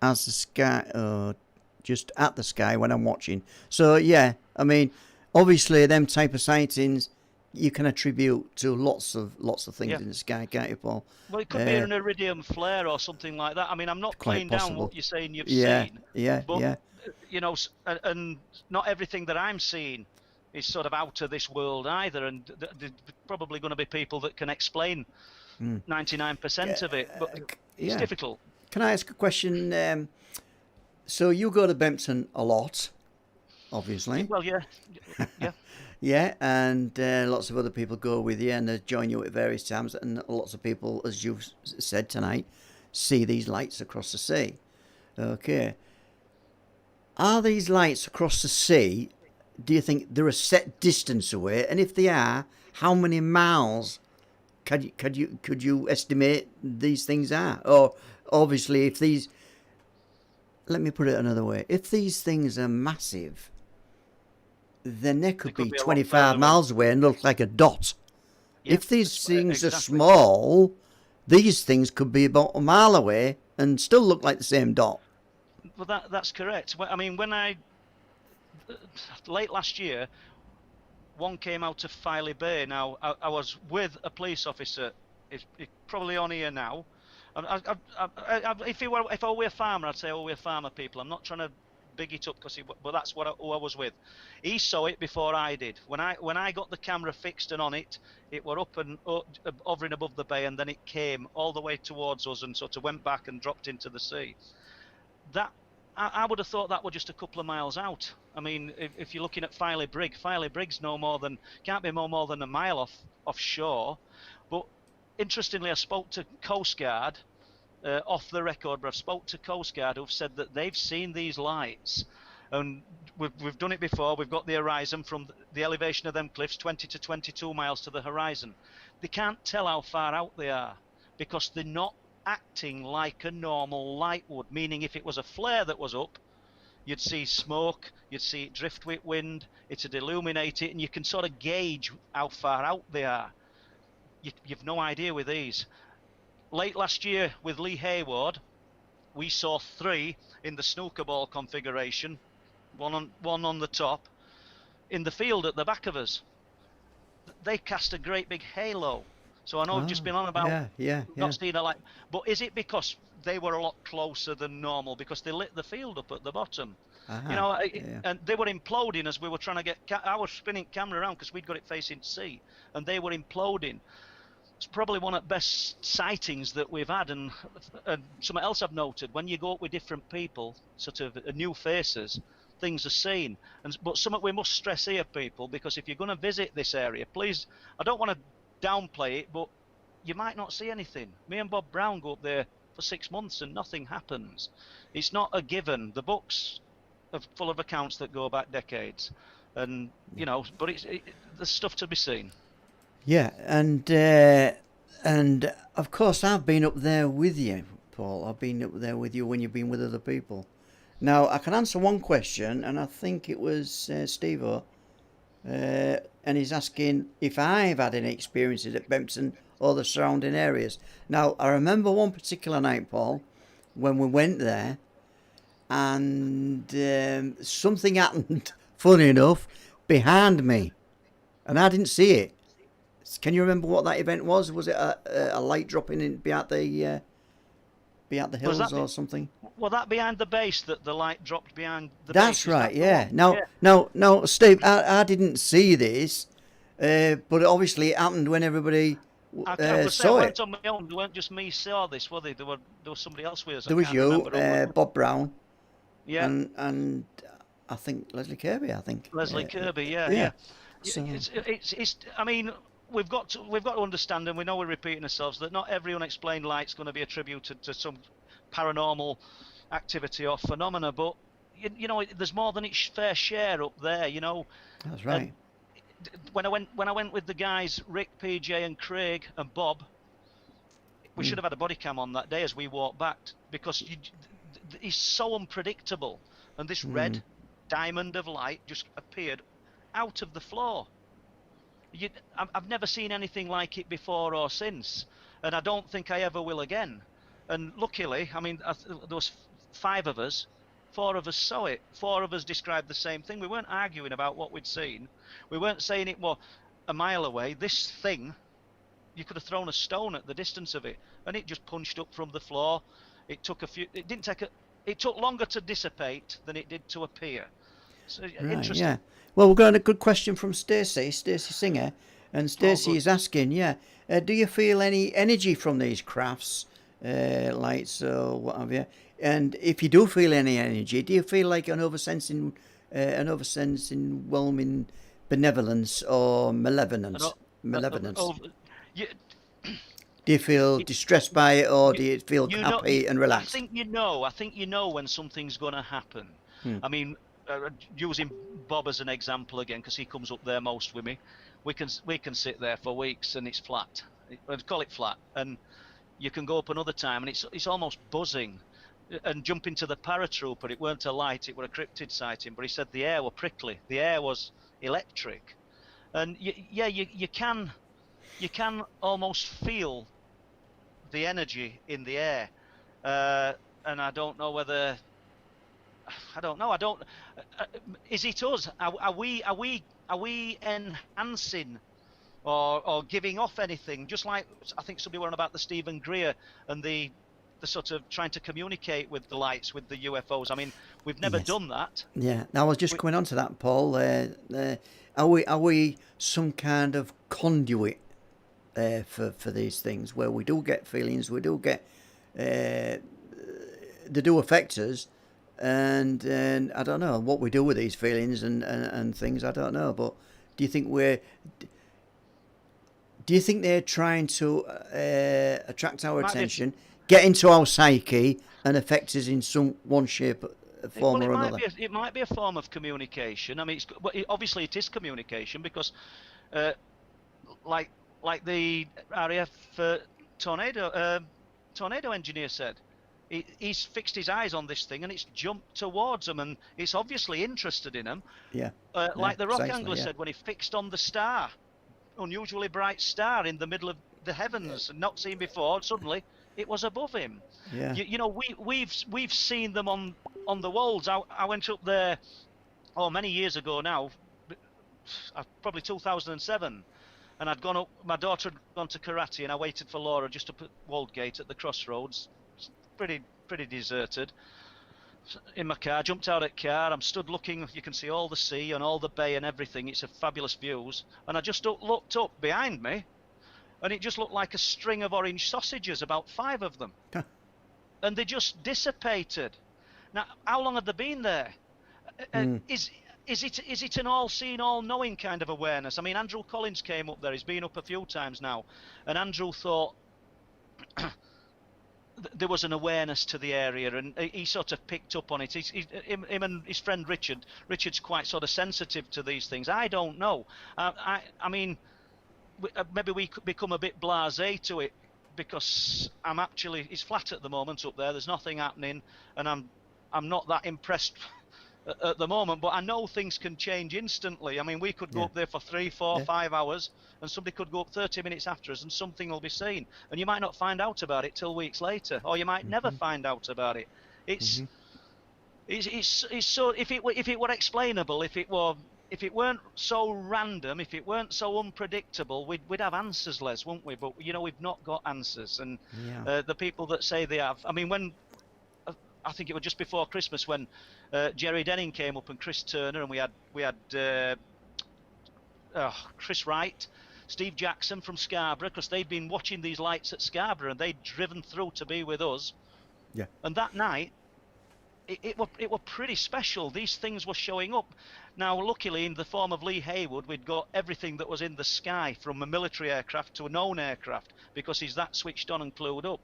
as the sky, just at the sky when I'm watching. So yeah, I mean, obviously them type of sightings you can attribute to lots of things in the sky, can't you, Paul? Well, it could be an iridium flare or something like that. I mean, I'm not playing down what you're saying you've seen. But, and not everything that I'm seeing is sort of out of this world either. And there's probably going to be people that can explain 99% of it. But it's difficult. Can I ask a question? So you go to Bempton a lot, obviously. Well, yeah. Yeah, and lots of other people go with you and they join you at various times, and lots of people, as you've said tonight, see these lights across the sea. Okay. Are these lights across the sea, do you think they're a set distance away? And if they are, how many miles could you estimate these things are? Or obviously if these, let me put it another way, if these things are massive, then they could be 25 miles away and look like a dot. If these things are small, these things could be about a mile away and still look like the same dot. Well, that's correct. I mean, late last year, one came out of Filey Bay. Now, I was with a police officer. He's probably on here now. If I were a farmer, I'd say we're farmer people. I'm not trying to big it up but that's who I was with. He saw it before I did. When I got the camera fixed and on it, it were up and hovering above the bay, and then it came all the way towards us and sort of went back and dropped into the sea. That I would have thought that were just a couple of miles out. I mean, if you're looking at Filey Brig's can't be more than a mile offshore. But interestingly, I spoke to Coast Guard off the record, but I've spoke to Coast Guard who've said that they've seen these lights, and we've done it before. We've got the horizon from the elevation of them cliffs, 20 to 22 miles to the horizon. They can't tell how far out they are because they're not acting like a normal light would, meaning if it was a flare that was up, you'd see smoke, you'd see it drift with wind, it'd illuminate it, and you can sort of gauge how far out they are. You've no idea with these. Late last year with Lee Hayward, we saw 3 in the snooker ball configuration, one on the top, in the field at the back of us. They cast a great big halo. So I know I've just been on about not seeing a light, but is it because they were a lot closer than normal because they lit the field up at the bottom? You know, and they were imploding as we were trying to get our spinning camera around because we'd got it facing sea, and they were imploding. It's probably one of the best sightings that we've had, and something else I've noted, when you go up with different people, sort of new faces, things are seen. But something we must stress here, people, because if you're going to visit this area, please, I don't want to downplay it, but you might not see anything. Me and Bob Brown go up there for 6 months and nothing happens. It's not a given. The books are full of accounts that go back decades, and you know, but there's stuff to be seen. Yeah, and of course I've been up there with you, Paul. I've been up there with you when you've been with other people. Now I can answer one question, and I think it was Steve-O, and he's asking if I've had any experiences at Bempton or the surrounding areas. Now I remember one particular night, Paul, when we went there, and something happened. Funny enough, behind me, and I didn't see it. Can you remember what that event was? Was it a light dropping in behind the hills or something? Was that behind the base that the light dropped behind the base? That's right, yeah. No, Steve, I didn't see this, but obviously it happened when everybody saw it. I went on my own. It weren't just me saw this, were they? There was somebody else with us. There was you, Bob Brown, yeah, and I think Leslie Kirby. Leslie Kirby, yeah. So, it's. I mean, we've got to understand, and we know we're repeating ourselves, that not every unexplained light's going to be attributed to some paranormal activity or phenomena, but you know, there's more than its fair share up there. You know, that's right. When I went with the guys Rick, PJ, and Craig and Bob, we should have had a body cam on that day as we walked back, because it's so unpredictable, and this red diamond of light just appeared out of the floor. I've never seen anything like it before or since, and I don't think I ever will again. And luckily, I mean, there was 5 of us, 4 of us saw it. 4 of us described the same thing. We weren't arguing about what we'd seen. We weren't saying it was a mile away. This thing, you could have thrown a stone at the distance of it, and it just punched up from the floor. It took it took longer to dissipate than it did to appear. So, right, interesting. Yeah. Well, we're going to a good question from Stacey Singer, and Stacey is asking, do you feel any energy from these crafts, lights or what have you? And if you do feel any energy, do you feel like an oversensing whelming benevolence or malevolence? Do you feel distressed by it, or do you feel happy and relaxed? I think you know when something's going to happen. I mean, using Bob as an example again, because he comes up there most with me, we can sit there for weeks and it's flat. I'd call it flat, and you can go up another time and it's almost buzzing. And jump into the paratrooper, it weren't a light, it were a cryptid sighting, but he said the air were prickly, the air was electric, and you can almost feel the energy in the air, and I don't know whether. Is it us? Are we enhancing or giving off anything? Just like I think somebody were on about the Stephen Greer and the sort of trying to communicate with the lights, with the UFOs. I mean, we've never done that. Yeah, I was just coming on to that, Paul. Are we some kind of conduit for these things, where we do get feelings, we do get they do affect us, and I don't know what we do with these feelings and things. I don't know, but do you think they're trying to attract our attention, get into our psyche, and affect us in one shape, form or another? It might be a form of communication. I mean, obviously it is communication, because like the RAF tornado engineer said, he's fixed his eyes on this thing and it's jumped towards him, and it's obviously interested in him. Like the rock angler said when he fixed on the star, unusually bright star in the middle of the heavens, not seen before. Suddenly, it was above him. Yeah. You know, we've seen them on the walls. I went up there, many years ago now, probably 2007, and I'd gone up. My daughter had gone to karate, and I waited for Laura just up at Waldgate at the crossroads. It's pretty deserted. In my car, jumped out of the car. I'm stood looking. You can see all the sea and all the bay and everything. It's a fabulous views. And I just looked up behind me, and it just looked like a string of orange sausages, about 5 of them, and they just dissipated. Now, how long had they been there? Is it an all-seeing, all-knowing kind of awareness? I mean, Andrew Collins came up there. He's been up a few times now, and Andrew thought there was an awareness to the area, and he sort of picked up on it. Him and his friend Richard's quite sort of sensitive to these things. I don't know. I mean, maybe we could become a bit blasé to it, because it's flat at the moment up there. There's nothing happening, and I'm not that impressed at the moment, but I know things can change instantly. I mean, we could go up there for 3, 4, 5 hours, and somebody could go up 30 minutes after us, and something will be seen, and you might not find out about it till weeks later, or you might never find out about it. It's so, if it were explainable, if it weren't so random, if it weren't so unpredictable, we'd have answers, Les, wouldn't we? But you know, we've not got answers, and the people that say they have. I mean, when I think it was just before Christmas when Jerry Denning came up and Chris Turner, and we had Chris Wright, Steve Jackson from Scarborough, because they'd been watching these lights at Scarborough, and they'd driven through to be with us. Yeah. And that night, it were pretty special. These things were showing up. Now, luckily, in the form of Lee Haywood, we'd got everything that was in the sky, from a military aircraft to a known aircraft, because he's that switched on and clued up.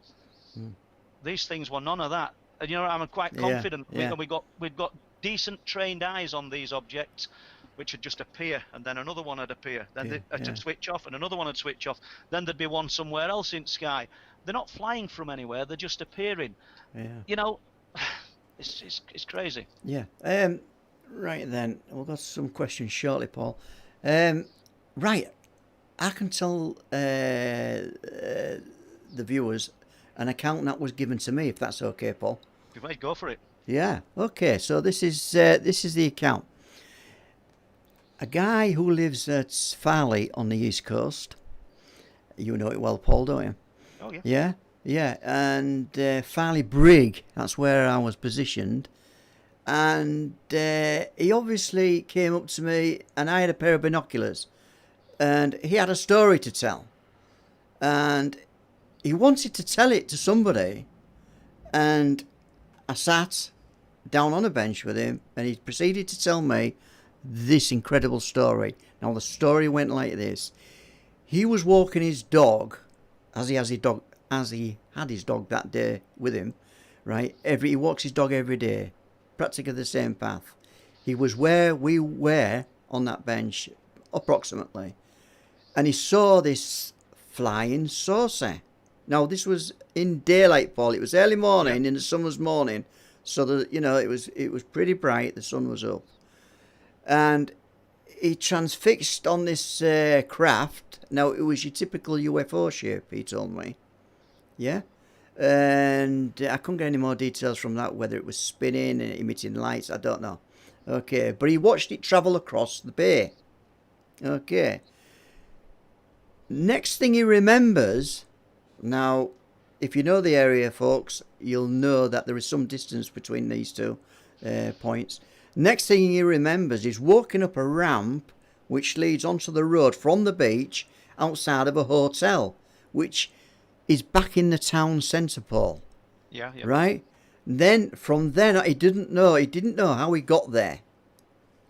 These things were none of that. And you know, I'm quite confident. We've got decent trained eyes on these objects, which would just appear, and then another one would appear, then they'd switch off, and another one would switch off, then there'd be one somewhere else in sky. They're not flying from anywhere, they're just appearing. You know, it's crazy. Right then, we've got some questions shortly, Paul. Right, I can tell the viewers an account that was given to me, if that's okay, Paul. You might go for it. Yeah. Okay. So this is the account. A guy who lives at Farley on the East Coast. You know it well, Paul, don't you? Oh yeah. Yeah. Yeah. And Farley Brig. That's where I was positioned. And he obviously came up to me, and I had a pair of binoculars, and he had a story to tell, and he wanted to tell it to somebody, and I sat down on a bench with him, and he proceeded to tell me this incredible story. Now, the story went like this. He was walking his dog, as he had his dog that day with him, right? He walks his dog every day, practically the same path. He was where we were on that bench, approximately, and he saw this flying saucer. Now, this was in daylight, Paul. It was early morning, in the summer's morning, so that, you know, it was pretty bright. The sun was up, and he transfixed on this craft. Now, it was your typical UFO shape, he told me. Yeah, and I couldn't get any more details from that. Whether it was spinning and emitting lights, I don't know. Okay, but he watched it travel across the bay. Okay. Next thing he remembers. Now, if you know the area, folks, you'll know that there is some distance between these two points. Next thing he remembers is walking up a ramp which leads onto the road from the beach outside of a hotel, which is back in the town centre, Paul. Yeah. Right? Then, from then, he didn't know how he got there.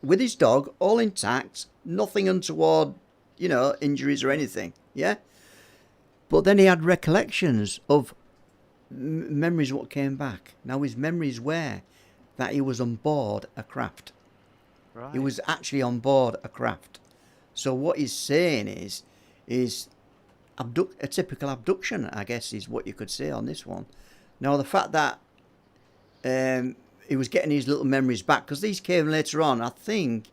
With his dog, all intact, nothing untoward, you know, injuries or anything. Yeah? But then he had recollections of memories what came back. Now his memories were that he was on board a craft. Right. He was actually on board a craft. So what he's saying is a typical abduction, I guess, is what you could say on this one. Now the fact that he was getting his little memories back, because these came later on. I think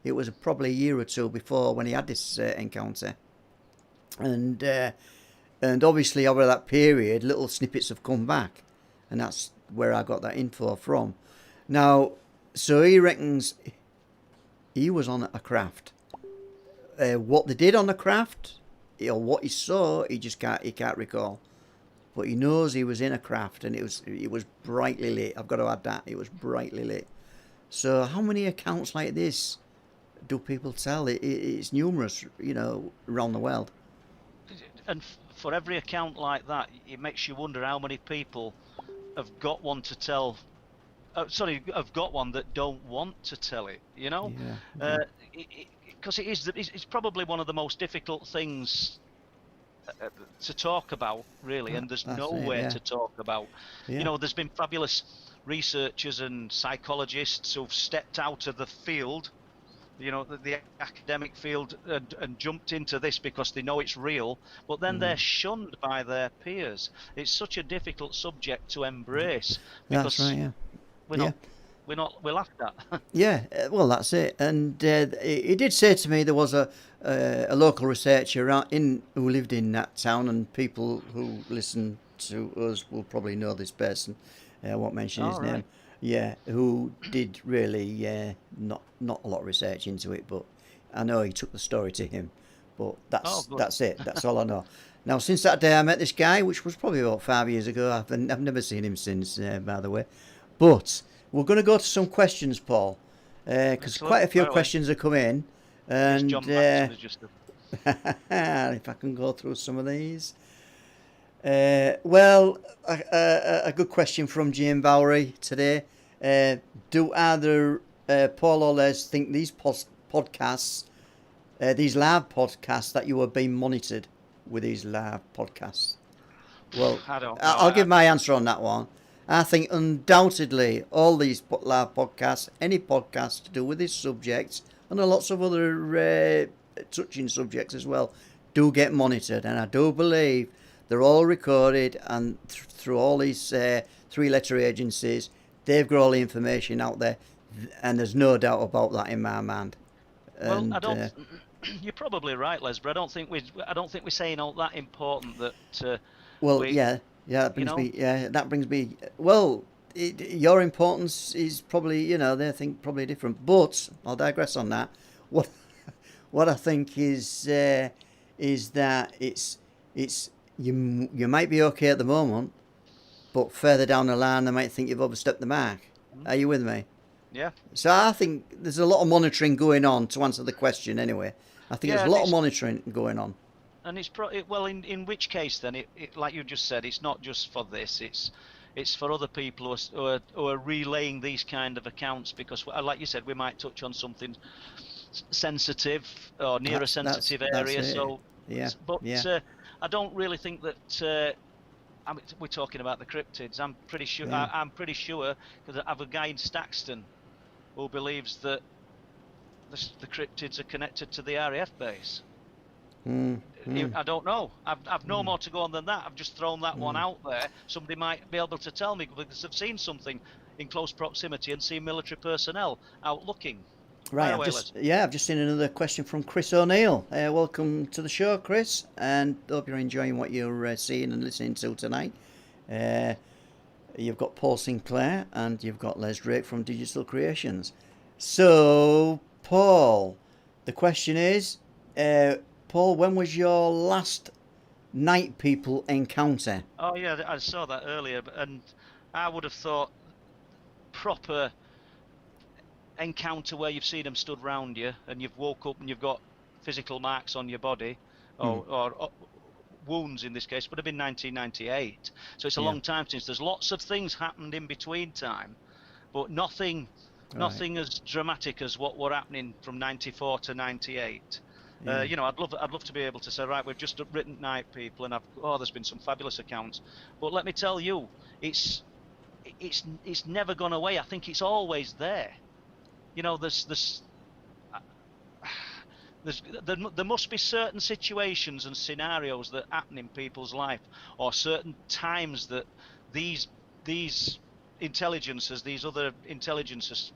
it was probably a year or two before when he had this encounter. And And obviously over that period, little snippets have come back, and that's where I got that info from. Now, so he reckons he was on a craft. What they did on the craft, or what he saw, he can't recall. But he knows he was in a craft, and it was brightly lit. I've got to add that it was brightly lit. So how many accounts like this do people tell? It's numerous, around the world. And for every account like that, it makes you wonder how many people have got one to tell. Have got one that don't want to tell it. Yeah. Because it's probably one of the most difficult things to talk about, really, and there's That's it, nowhere yeah. to talk about. Yeah. There's been fabulous researchers and psychologists who've stepped out of the field, the academic field, and jumped into this because they know it's real, but then they're shunned by their peers. It's such a difficult subject to embrace That's because right, yeah. we're Yeah. not we're laughed at. Yeah, well, that's it. And he did say to me there was a local researcher who lived in that town, and people who listen to us will probably know this person. I won't mention his All name. right. Yeah, who did really not a lot of research into it, but I know he took the story to him. But Oh, good. that's it. That's all I know. Now, since that day I met this guy, which was probably about 5 years ago, I've never seen him since, by the way. But we're going to go to some questions, Paul, because Excellent. quite a few By the way, questions are come in, here's and John Maxon who's just if I can go through some of these. Well, a good question from Jane Bowery today. Do either Paul or Les think these podcasts, these live podcasts, that you are being monitored with these live podcasts? Well, I don't know. I'll give my answer on that one. I think undoubtedly all these live podcasts, any podcast to do with this subject, and lots of other touching subjects as well, do get monitored. And I do believe they're all recorded, and through all these three-letter agencies, they've got all the information out there, and there's no doubt about that in my mind. Well, And I don't. You're probably right, Les, but I don't think we're saying all that important that well, we, yeah, that you brings know. me. Yeah, that brings me. Well, your importance is probably, they think probably different. But I'll digress on that. What what I think is that it's you might be okay at the moment, but further down the line they might think you've overstepped the mark. Are you with me? Yeah. So I think there's a lot of monitoring going on, to answer the question anyway. I think there's Yeah, a and lot of monitoring going on. and it's well, in which case then like you just said, it's not just for this. It's for other people who are relaying these kind of accounts because, like you said, we might touch on something sensitive or near a sensitive That's area. it. So, Yeah, but yeah, I don't really think that. We're talking about the cryptids. I'm pretty sure. yeah. I'm pretty sure because I have a guy in Staxton who believes that the cryptids are connected to the RAF base. Mm, mm, I don't know. I've no more to go on than that. I've just thrown that one out there. Somebody might be able to tell me because they've seen something in close proximity and seen military personnel out looking. Right, I've just seen another question from Chris O'Neill. Welcome to the show, Chris, and hope you're enjoying what you're seeing and listening to tonight. You've got Paul Sinclair and you've got Les Drake from Digital Creations. So, Paul, the question is, Paul, when was your last night people encounter? Oh yeah, I saw that earlier, and I would have thought proper encounter where you've seen them stood round you and you've woke up and you've got physical marks on your body or wounds in this case would have been 1998. So it's a long time since. There's lots of things happened in between time, but nothing as dramatic as what were happening from 94 to 98. I'd love to be able to say, right, we've just written Night People, and there's been some fabulous accounts. But let me tell you, it's never gone away. I think it's always there. There must be certain situations and scenarios that happen in people's life, or certain times that these intelligences, these other intelligences,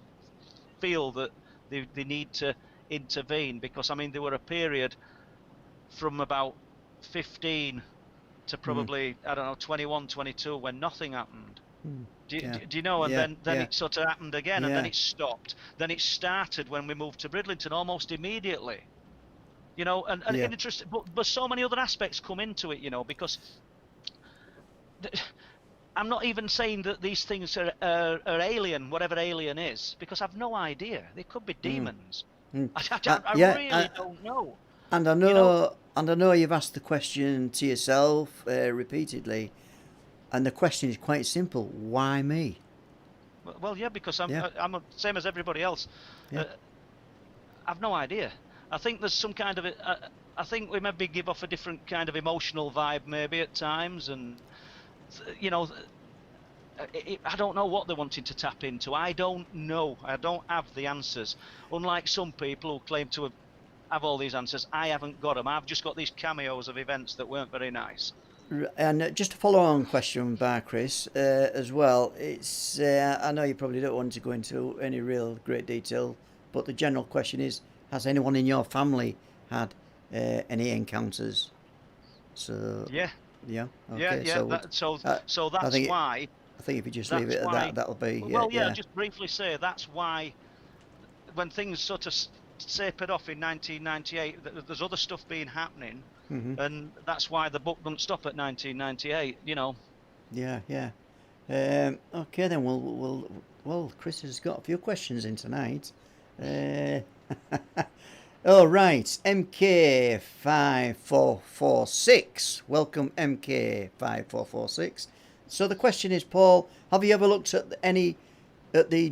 feel that they need to intervene. Because I mean, there were a period from about 15 to probably, I don't know, 21, 22, when nothing happened. Do you know? And then it sort of happened again, and then it stopped. Then it started when we moved to Bridlington almost immediately. You know, and interesting, but so many other aspects come into it, you know, because I'm not even saying that these things are alien, whatever alien is, because I've no idea. They could be demons. I really don't know. And I know, you know, and I know you've asked the question to yourself repeatedly, and the question is quite simple: why me? Well, yeah, because I'm the same as everybody else. I've no idea. I think there's some kind of I think we maybe give off a different kind of emotional vibe, maybe at times, and you know, I don't know what they're wanting to tap into. I don't know. I don't have the answers. Unlike some people who claim to have all these answers, I haven't got them. I've just got these cameos of events that weren't very nice. And just a follow-on question by Chris as well. It's I know you probably don't want to go into any real great detail, but the general question is: has anyone in your family had any encounters? So okay. So that's why. I think if you just leave it at that, that'll be. Well, just briefly say that's why when things sort of tapered off in 1998, there's other stuff being happening, and that's why the book doesn't stop at 1998. You know. Yeah. Okay, then well, Chris has got a few questions in tonight. All right, MK5446. Welcome, MK5446. So the question is, Paul, have you ever looked at the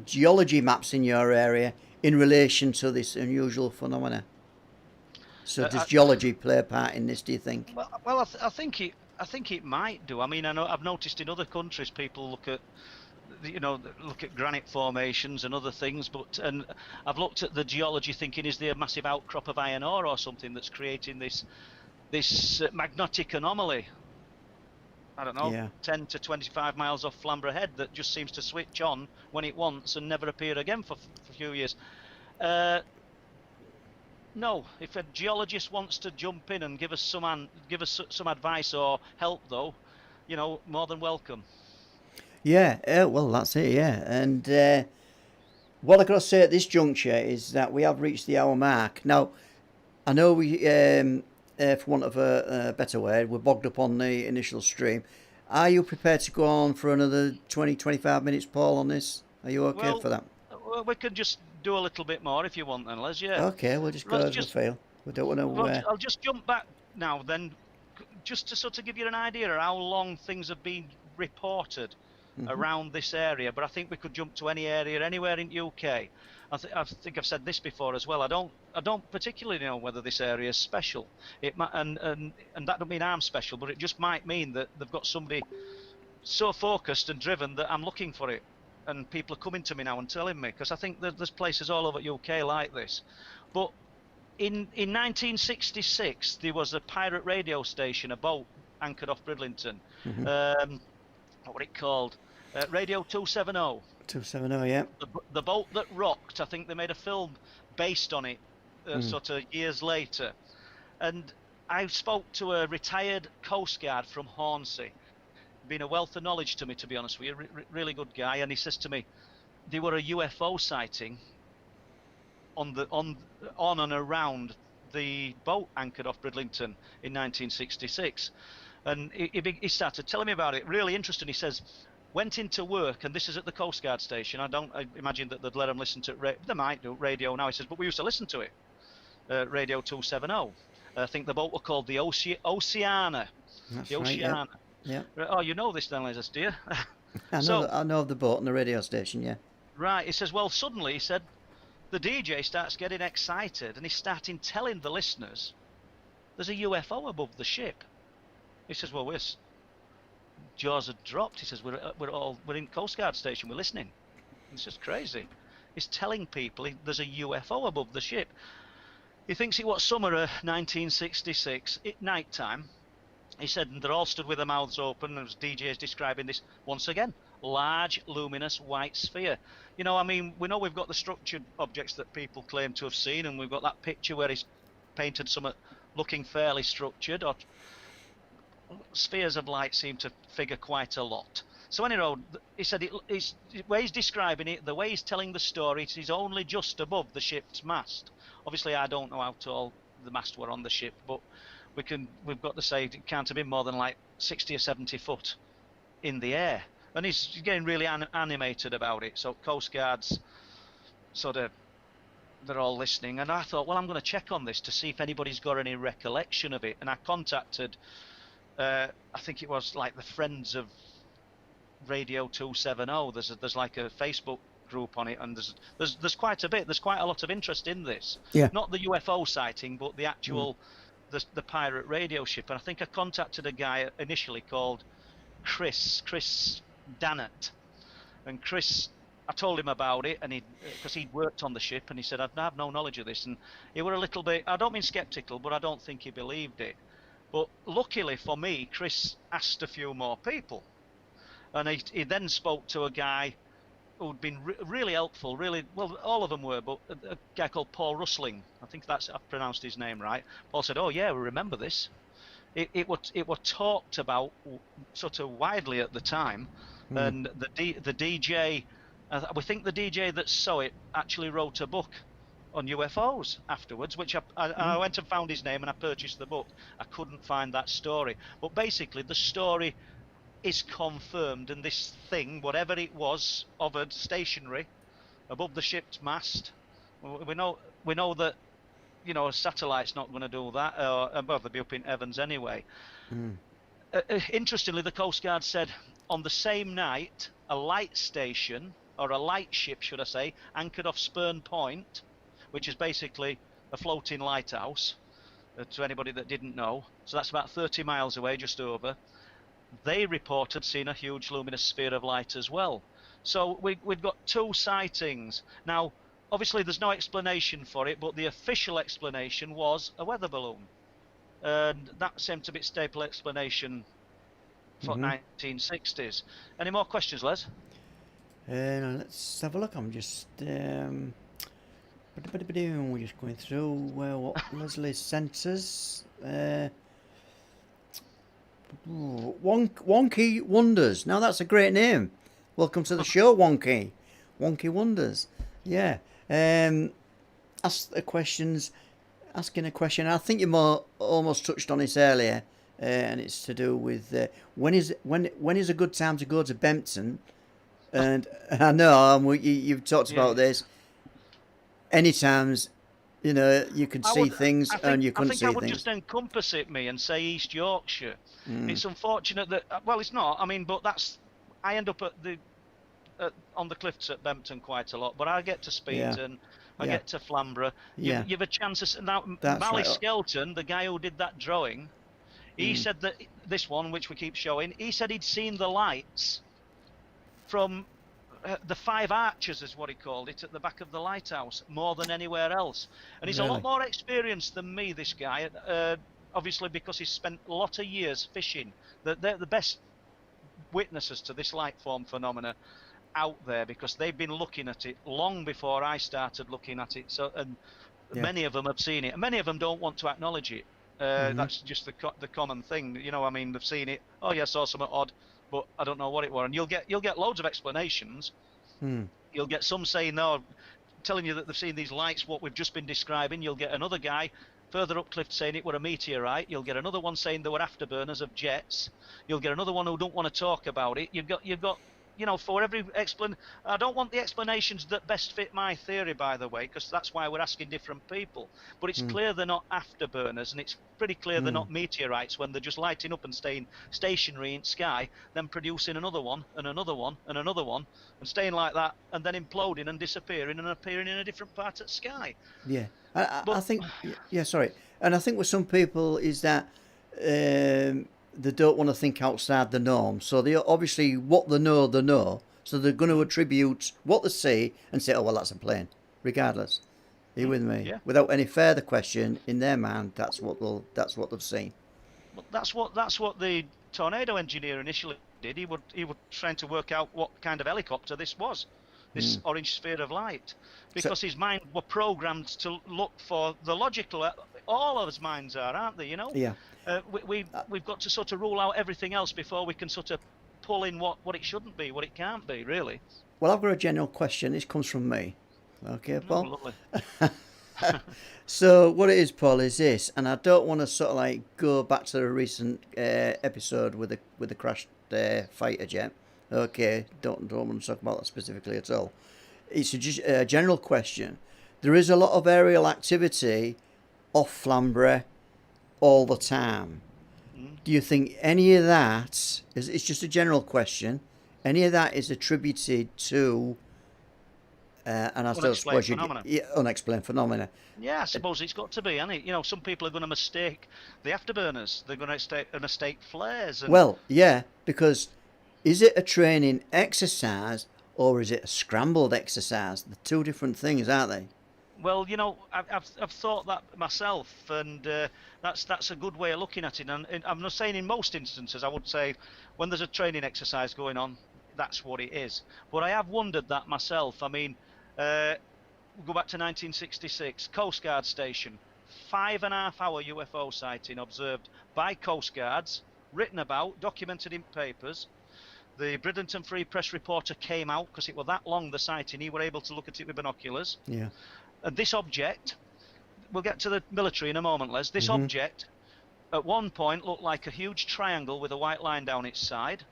geology maps in your area in relation to this unusual phenomena? So does geology play a part in this, do you think? Well, I think it might do. I mean, I've noticed in other countries people look at granite formations and other things, and I've looked at the geology thinking, is there a massive outcrop of iron ore or something that's creating this magnetic anomaly? I don't know, 10 to 25 miles off Flamborough Head that just seems to switch on when it wants and never appear again for a few years. No, if a geologist wants to jump in and give us some advice or help, though, you know, more than welcome. Yeah, well, that's it, yeah. And what I've got to say at this juncture is that we have reached the hour mark. Now, I know we, for want of a better word, we're bogged up on the initial stream. Are you prepared to go on for another 20-25 minutes, Paul, on this? Are you okay for that? Well, we could just do a little bit more if you want, then, Les, yeah. Okay, we'll just go as we feel. We don't want to... I'll just jump back now, then, just to sort of give you an idea of how long things have been reported around this area, but I think we could jump to any area anywhere in UK. I think I've said this before as well. I don't particularly know whether this area is special. It might, and that don't mean I'm special, but it just might mean that they've got somebody so focused and driven that I'm looking for it, and people are coming to me now and telling me, because I think there's places all over UK like this. But in 1966 there was a pirate radio station, a boat anchored off Bridlington. What were it called? Radio 270. 270, yeah. The boat that rocked. I think they made a film based on it sort of years later. And I spoke to a retired Coast Guard from Hornsey. Been a wealth of knowledge to me, to be honest with you. Really good guy. And he says to me, there were a UFO sighting on and around the boat anchored off Bridlington in 1966. And he started telling me about it. Really interesting. He says, went into work, and this is at the Coast Guard station. I imagine that they'd let them listen to it. They might do radio now. He says, but we used to listen to it. Radio 270. I think the boat were called the Oceana. That's the Oceana. Right, yeah. Oh, you know this then, Les, do you? I know of the boat and the radio station, yeah. Right. He says, well, suddenly, he said, the DJ starts getting excited, and he's starting telling the listeners there's a UFO above the ship. He says, well, jaws had dropped. He says, we're in Coast Guard station, we're listening. It's just crazy. He's telling people there's a UFO above the ship. He thinks it was summer of 1966, at night time. He said, and they're all stood with their mouths open, and DJ's describing this once again. Large, luminous, white sphere. You know, I mean, we know we've got the structured objects that people claim to have seen, and we've got that picture where he's painted something looking fairly structured. spheres of light seem to figure quite a lot. So anyhow, he said the way he's describing it, the way he's telling the story, he's only just above the ship's mast. Obviously, I don't know how tall the mast were on the ship, but we've got to say it can't have been more than like 60 or 70 foot in the air. And he's getting really animated about it. So Coast Guards they're all listening, and I thought, well, I'm going to check on this to see if anybody's got any recollection of it. And I contacted, I think it was like the Friends of Radio 270. There's like a Facebook group on it, and there's quite a bit. There's quite a lot of interest in this. Yeah. Not the UFO sighting, but the actual the pirate radio ship. And I think I contacted a guy initially called Chris Dannett, and Chris, I told him about it, and because he'd worked on the ship, and he said, I have no knowledge of this, and he were a little bit, I don't mean skeptical, but I don't think he believed it. But luckily for me, Chris asked a few more people, and he then spoke to a guy who'd been really helpful, really, well, all of them were, but a guy called Paul Rustling, I think I've pronounced his name right. Paul said, oh yeah, we remember this. It was talked about sort of widely at the time, and the DJ, we think the DJ that saw it actually wrote a book on UFOs afterwards, which I went and found his name and I purchased the book. I couldn't find that story, but basically the story is confirmed, and this thing, whatever it was, hovered stationary above the ship's mast. We know that, you know, a satellite's not going to do that, well, they'll be up in heavens anyway. Interestingly, the Coast Guard said on the same night, a light station, or a light ship, should I say, anchored off Spurn Point, which is basically a floating lighthouse, to anybody that didn't know. So that's about 30 miles away, just over. They reported seeing a huge luminous sphere of light as well. So we've got two sightings. Now, obviously there's no explanation for it, but the official explanation was a weather balloon. And that seemed to be a staple explanation for 1960s. Any more questions, Les? Let's have a look. I'm just we're just going through what Leslie sent us. Wonky Wonders. Now that's a great name. Welcome to the show, Wonky Wonders. Yeah. Asking a question. I think you almost touched on it earlier, and it's to do with when is a good time to go to Bempton. And I know you've talked about this. Anytimes, you know, you can see things and you couldn't see things. I would just encompass it, and say East Yorkshire. It's unfortunate that, well, it's not. I mean, but I end up on the cliffs at Bempton quite a lot. But I get to Speedon, I get to Flamborough. You've a chance of now. Mally Skelton, the guy who did that drawing, he said that this one, which we keep showing, he said he'd seen the lights from the Five Arches, is what he called it, at the back of the lighthouse, more than anywhere else. And he's a lot more experienced than me, this guy, obviously because he's spent a lot of years fishing. They're the best witnesses to this light form phenomena out there, because they've been looking at it long before I started looking at it. So, and many of them have seen it, and many of them don't want to acknowledge it. That's just the common thing, you know. I mean, they've seen it. Oh yeah, I saw something odd, but I don't know what it was. And you'll get loads of explanations. You'll get some saying, no, telling you that they've seen these lights, what we've just been describing. You'll get another guy further up cliff saying it were a meteorite. You'll get another one saying there were afterburners of jets. You'll get another one who don't want to talk about it. You've got you know, for every I don't want the explanations that best fit my theory, by the way, because that's why we're asking different people. But it's clear they're not afterburners, and it's pretty clear they're not meteorites when they're just lighting up and staying stationary in sky, then producing another one and another one and another one, and staying like that, and then imploding and disappearing and appearing in a different part of the sky. Yeah, I think. Yeah, sorry. And I think with some people is that they don't want to think outside the norm. So they obviously what they know. So they're going to attribute what they see and say, oh well, that's a plane, regardless. Are you with me? Yeah. Without any further question in their mind, that's what they've seen. Well, that's what the tornado engineer initially did. He was trying to work out what kind of helicopter this was, this orange sphere of light, because his mind were programmed to look for the logical. All of his minds are, aren't they? You know. Yeah. We've got to sort of rule out everything else before we can sort of pull in what it shouldn't be, what it can't be, really. Well, I've got a general question. This comes from me. Okay, Oh, Paul? lovely. So what it is, Paul, is this, and I don't want to sort of like go back to the recent episode with the crashed fighter jet. Okay, don't want to talk about that specifically at all. It's a general question. There is a lot of aerial activity off Flamborough all the time. Mm. Do you think any of that is? It's just a general question. Any of that is attributed to, and I don't Unexplained suppose you phenomena. unexplained phenomena. Yeah, I suppose it's got to be, hasn't it? You know, some people are going to mistake the afterburners. They're going to mistake flares. And Well, yeah, because is it a training exercise or is it a scrambled exercise? They're two different things, aren't they? well, you know, I've thought that myself, and that's a good way of looking at it. And I'm not saying in most instances, I would say when there's a training exercise going on, that's what it is. But I have wondered that myself. I mean, we'll go back to 1966, Coast Guard station, 5.5 hour UFO sighting observed by Coast Guards, written about, documented in papers. The Bridlington Free Press reporter came out because it was that long, the sighting, he were able to look at it with binoculars. Yeah. And this object, we'll get to the military in a moment, Les, this Mhm. object at one point looked like a huge triangle with a white line down its side.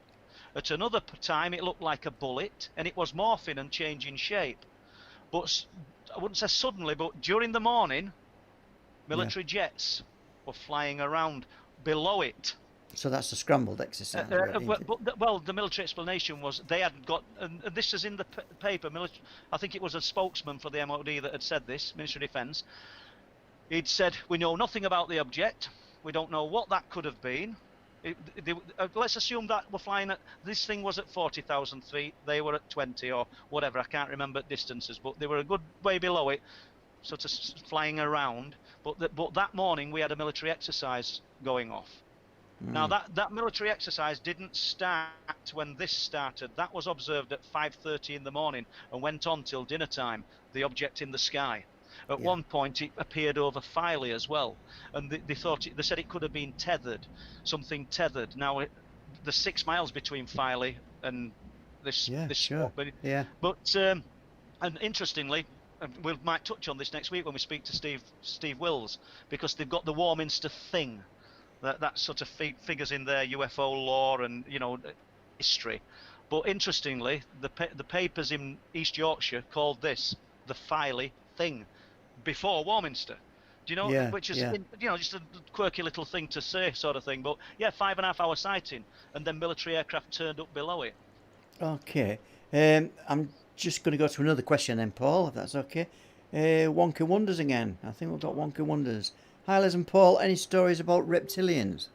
At another time it looked like a bullet, and it was morphing and changing shape. But I wouldn't say suddenly, but during the morning, military jets were flying around below it. So that's a scrambled exercise, really, isn't it? Well, the military explanation was they had got, and this is in the paper. I think it was a spokesman for the MOD that had said this, Ministry of Defence. He'd said, "We know nothing about the object. We don't know what that could have been. Let's assume that we're flying at, this thing was at 40,000 feet. They were at 20 or whatever. I can't remember distances, but they were a good way below it, sort of flying around. But that morning we had a military exercise going off." Now that military exercise didn't start when this started. That was observed at 5:30 in the morning and went on till dinner time, the object in the sky. At one point it appeared over Filey as well, and they said it could have been tethered, something tethered. Now there's 6 miles between Filey and this sure. spot, Yeah. but and interestingly, we might touch on this next week when we speak to Steve Wills, because they've got the Warminster thing. That sort of figures in their UFO lore and, you know, history. But interestingly, the papers in East Yorkshire called this the Filey thing before Warminster. Do you know? Yeah, which is, yeah. you know, just a quirky little thing to say, sort of thing. But yeah, 5.5 hour sighting, and then military aircraft turned up below it. Okay. I'm just going to go to another question then, Paul, if that's okay. Wonky Wonders again. I think we've got Wonky Wonders. Hi, Liz and Paul. Any stories about reptilians?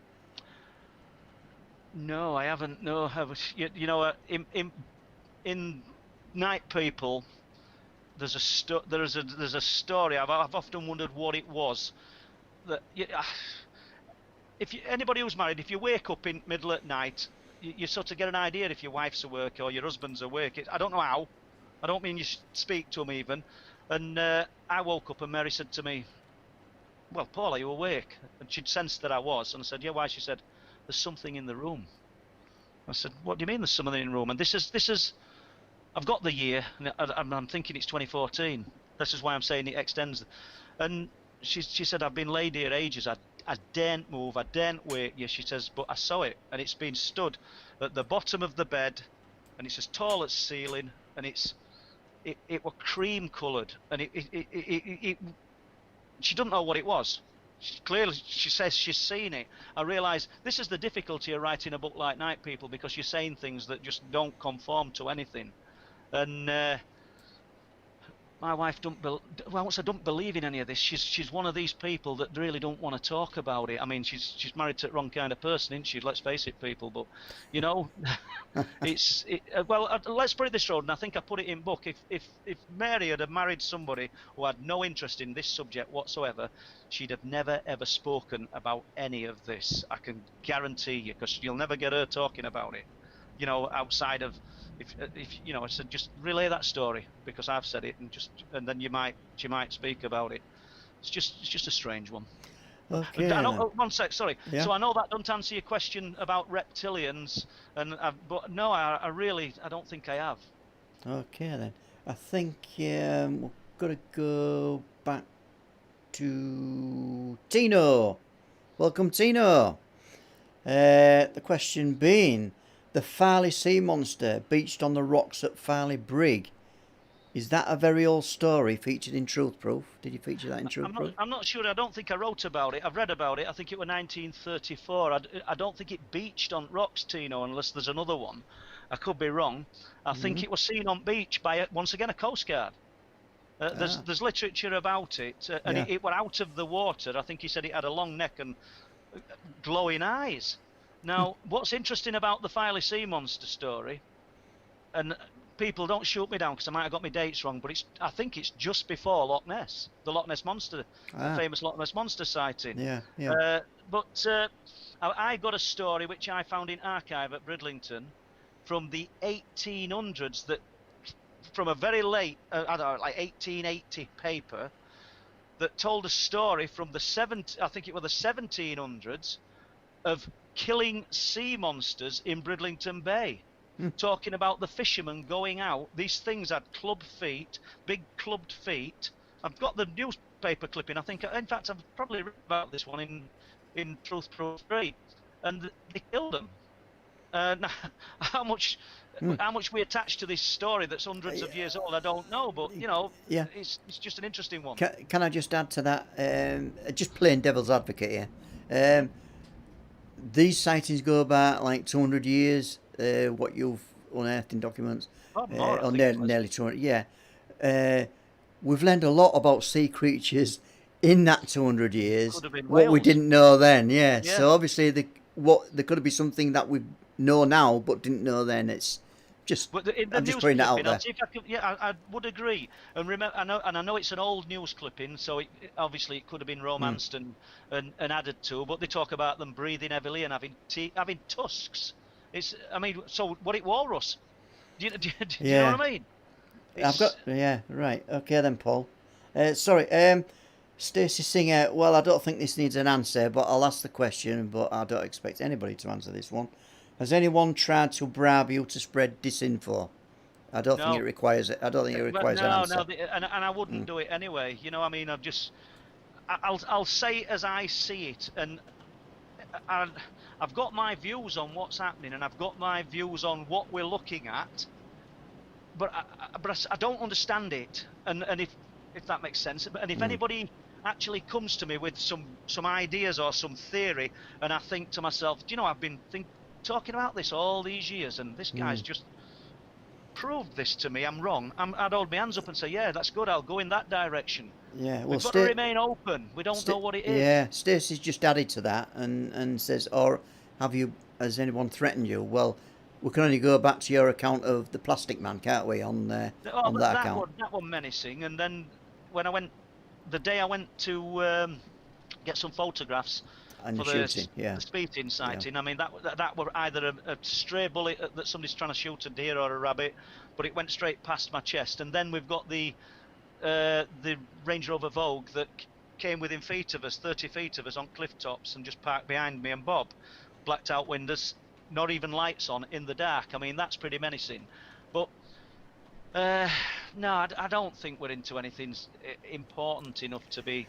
No, I haven't. No, you know, in Night People, there's a story. I've often wondered what it was. That if anybody who's married, if you wake up in middle at night, you sort of get an idea if your wife's awake or your husband's awake. I don't know how. I don't mean you speak to him even. And I woke up and Mary said to me, "Well, Paul, are you awake?" And she'd sensed that I was, and I said, "Yeah, why?" She said, "There's something in the room." I said, "What do you mean there's something in the room?" And this is, I've got the year, and I'm thinking it's 2014. This is why I'm saying it extends. And she said, "I've been laid here ages. I daren't move. I daren't wake you." She says, "But I saw it, and it's been stood at the bottom of the bed, and it's as tall as ceiling, and it were cream coloured, and it she doesn't know what it was. She says she's seen it. I realise this is the difficulty of writing a book like Night People, because you're saying things that just don't conform to anything. And my wife don't believe in any of this. She's one of these people that really don't want to talk about it. I mean, she's married to the wrong kind of person, isn't she? Let's face it, people. But you know, let's put it this road, and I think I put it in book. If Mary had married somebody who had no interest in this subject whatsoever, she'd have never ever spoken about any of this. I can guarantee you, because you'll never get her talking about it. You know, outside of. If you know, I said just relay that story because I've said it, and then she might speak about it. It's just a strange one. Okay I know, then. oh, one sec, sorry. Yeah. So I know that doesn't answer your question about reptilians, but no, I really, I don't think I have. Okay then. I think we've got to go back to Tino. Welcome, Tino. The question being, the Farley sea monster beached on the rocks at Farley Brig. Is that a very old story featured in Truth Proof? Did you feature that in Truth Proof? I'm not sure. I don't think I wrote about it. I've read about it. I think it was 1934. I don't think it beached on rocks, Tino, unless there's another one. I could be wrong. I think it was seen on beach by once again a coast guard. There's literature about it, and Yeah. it went out of the water. I think he said it had a long neck and glowing eyes. Now, what's interesting about the Filey Sea Monster story, and people don't shoot me down because I might have got my dates wrong, but I think it's just before Loch Ness, the Loch Ness Monster, the famous Loch Ness Monster sighting. Yeah, yeah. But I got a story which I found in archive at Bridlington from the 1800s that from a very late, I don't know, like 1880 paper that told a story from I think it was the 1700s of killing sea monsters in Bridlington Bay. Talking about the fishermen going out. These things had club feet, big clubbed feet. I've got the newspaper clipping. I think, in fact, I've probably read about this one in Truth Proof 3, and they killed them. Now, how much we attach to this story that's hundreds of years old, I don't know. But you know, Yeah. it's just an interesting one. Can I just add to that? Just playing devil's advocate here. These sightings go back like 200 years. What you've unearthed in documents, More, or nearly 200. Yeah. We've learned a lot about sea creatures in that 200 years. Could have been what we whales. didn't know then. Yeah. Yeah. So obviously, there could be something that we know now but didn't know then. It's just. But in the I'm just news putting that out clipping, I'll there. see if I can. Yeah, I would agree. And remember, I know it's an old news clipping, so obviously it could have been romanced and added to. But they talk about them breathing heavily and having tusks. I mean, so what it walrus? Do you know what I mean? Yeah, right. Okay then, Paul. Sorry. Stacey Singer. Well, I don't think this needs an answer, but I'll ask the question. But I don't expect anybody to answer this one. Has anyone tried to bribe you to spread disinfo? I don't think it requires it. I don't think it requires an answer. No, and I wouldn't do it anyway. You know, I mean, I'll say it as I see it, and I've got my views on what's happening, and I've got my views on what we're looking at, but I don't understand it, and if that makes sense. And if anybody actually comes to me with some ideas or some theory, and I think to myself, do you know, I've been talking about this all these years, and this guy's just proved this to me, I'm wrong, I'd hold my hands up and say, yeah, that's good, I'll go in that direction. Yeah, well, we've got to remain open. We don't know what it is. Yeah, Stacey's just added to that and says, or has anyone threatened you? Well, we can only go back to your account of the Plastic Man, can't we, on that account? That one menacing, and then when the day I went to get some photographs and for the speeding sighting. I mean, that were either a stray bullet that somebody's trying to shoot a deer or a rabbit, but it went straight past my chest. And then we've got the Range Rover Vogue that came within 30 feet of us on cliff tops and just parked behind me and Bob. Blacked out windows, not even lights on in the dark. I mean, that's pretty menacing. But no, I don't think we're into anything important enough to be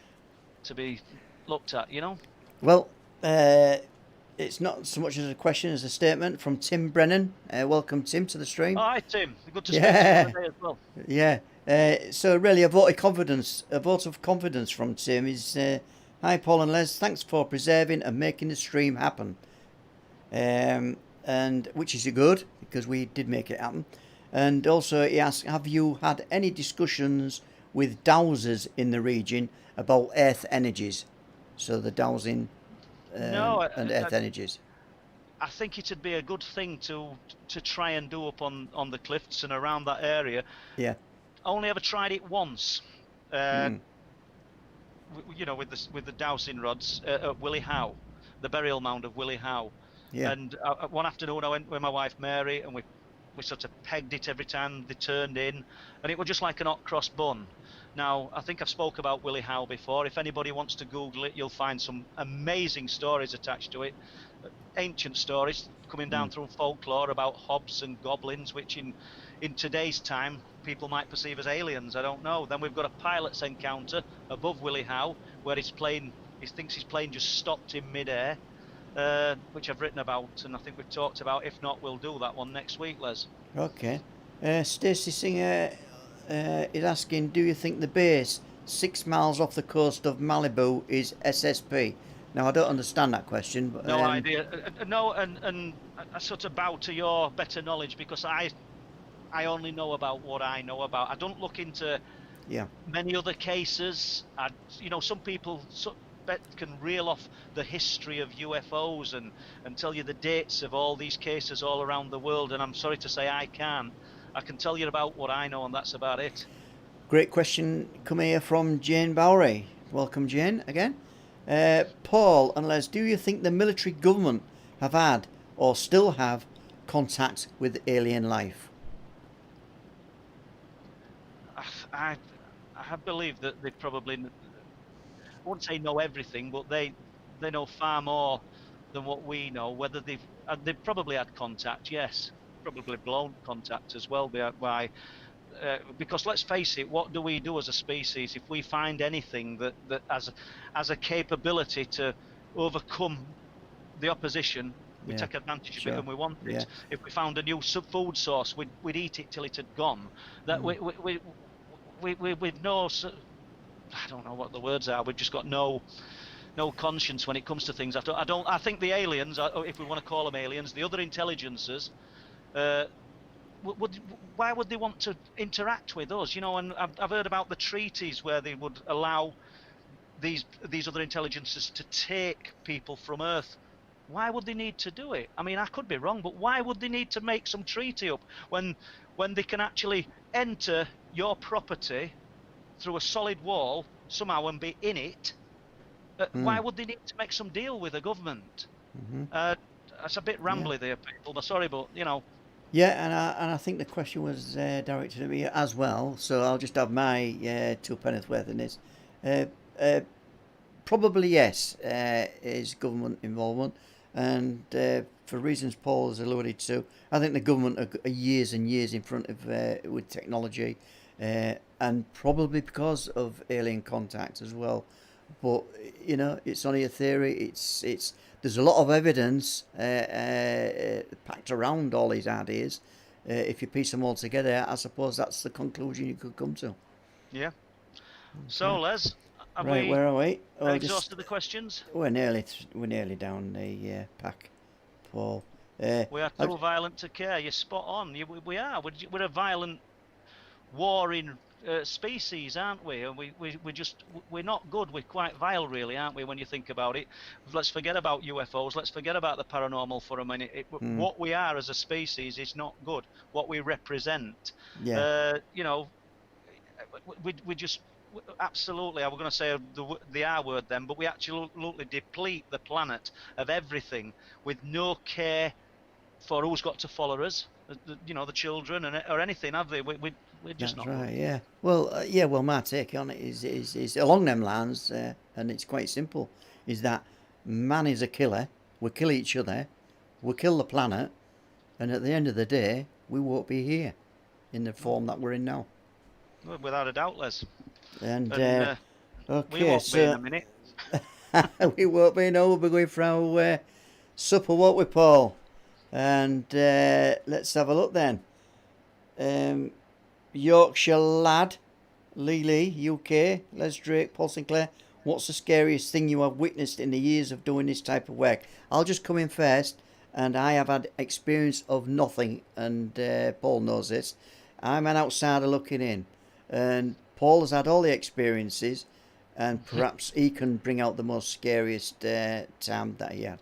looked at, you know. Well, it's not so much as a question as a statement from Tim Brennan. Welcome, Tim, to the stream. Oh, hi, Tim. Good to speak to you today as well. Yeah. So really, a vote of confidence from Tim is, hi, Paul and Les. Thanks for preserving and making the stream happen. And which is good because we did make it happen. And also, he asks, have you had any discussions with dowsers in the region about earth energies? So the dowsing and earth energies. I think it'd be a good thing to try and do up on the cliffs and around that area. Yeah. Only ever tried it once. You know, with the dowsing rods at Willie Howe, the burial mound of Willie Howe. Yeah. And one afternoon I went with my wife Mary, and we we sort of pegged it every time they turned in, and it was just like an hot cross bun. Now, I think I've spoke about Willie Howe before. If anybody wants to Google it, you'll find some amazing stories attached to it. Ancient stories coming down through folklore about hobs and goblins, which in today's time people might perceive as aliens. I don't know. Then we've got a pilot's encounter above Willie Howe where he thinks his plane just stopped in midair, which I've written about and I think we've talked about. If not, we'll do that one next week, Les. Okay. Stacey Singer is asking, do you think the base 6 miles off the coast of Malibu is SSP? Now, I don't understand that question. But, no idea. No, and I sort of bow to your better knowledge because I only know about what I know about. I don't look into many other cases. Some people can reel off the history of UFOs and tell you the dates of all these cases all around the world, and I'm sorry to say I can't. I can tell you about what I know, and that's about it. Great question coming here from Jane Bowery. Welcome, Jane, again. Paul and Les, do you think the military government have had or still have contact with alien life? I believe that they probably, I wouldn't say know everything, but they know far more than what we know. Whether they've probably had contact, yes, probably blown contact as well. Because let's face it, what do we do as a species if we find anything that has a capability to overcome the opposition? We take advantage of it when we want it. If we found a new food source, we'd eat it till it had gone. That we've no, I don't know what the words are. We've just got no conscience when it comes to things. I think the aliens, if we want to call them aliens, the other intelligences, why would they want to interact with us? And I've heard about the treaties where they would allow these other intelligences to take people from Earth. Why would they need to do it? I mean, I could be wrong, but why would they need to make some treaty up when they can actually enter your property through a solid wall somehow and be in it? Why would they need to make some deal with the government? That's a bit rambly there, people. I'm sorry, but Yeah, and I think the question was directed at me as well, so I'll just have my 2 penneth worth in this. Probably yes, is government involvement, and for reasons Paul has alluded to, I think the government are years and years in front of with technology, and probably because of alien contact as well. But it's only a theory. It's there's a lot of evidence packed around all these ideas. If you piece them all together, I suppose that's the conclusion you could come to. Yeah. Okay. So, Les, where are we? Exhausted the questions? We're nearly down the pack, Paul. We are too violent to care. You're spot on. We are. We're a violent, warring species, aren't we? And we're not good. We're quite vile, really, aren't we? When you think about it, let's forget about UFOs. Let's forget about the paranormal for a minute. What we are as a species is not good. What we represent, we just absolutely. I was going to say the R word then, but we absolutely deplete the planet of everything with no care for who's got to follow us. The children or anything, have they? We're just That's not right. good. Yeah. Well, my take on it is along them lines, and it's quite simple. Is that man is a killer? We kill each other, we kill the planet, and at the end of the day, we won't be here in the form that we're in now. Without a doubt, Les. And okay, we won't be in a minute. We won't be. No, we'll be going for our supper, won't we, Paul? And let's have a look then. Yorkshire lad, Lee, UK, Les Drake, Paul Sinclair. What's the scariest thing you have witnessed in the years of doing this type of work? I'll just come in first, and I have had experience of nothing, and Paul knows this. I'm an outsider looking in, and Paul has had all the experiences, and perhaps he can bring out the most scariest time that he had.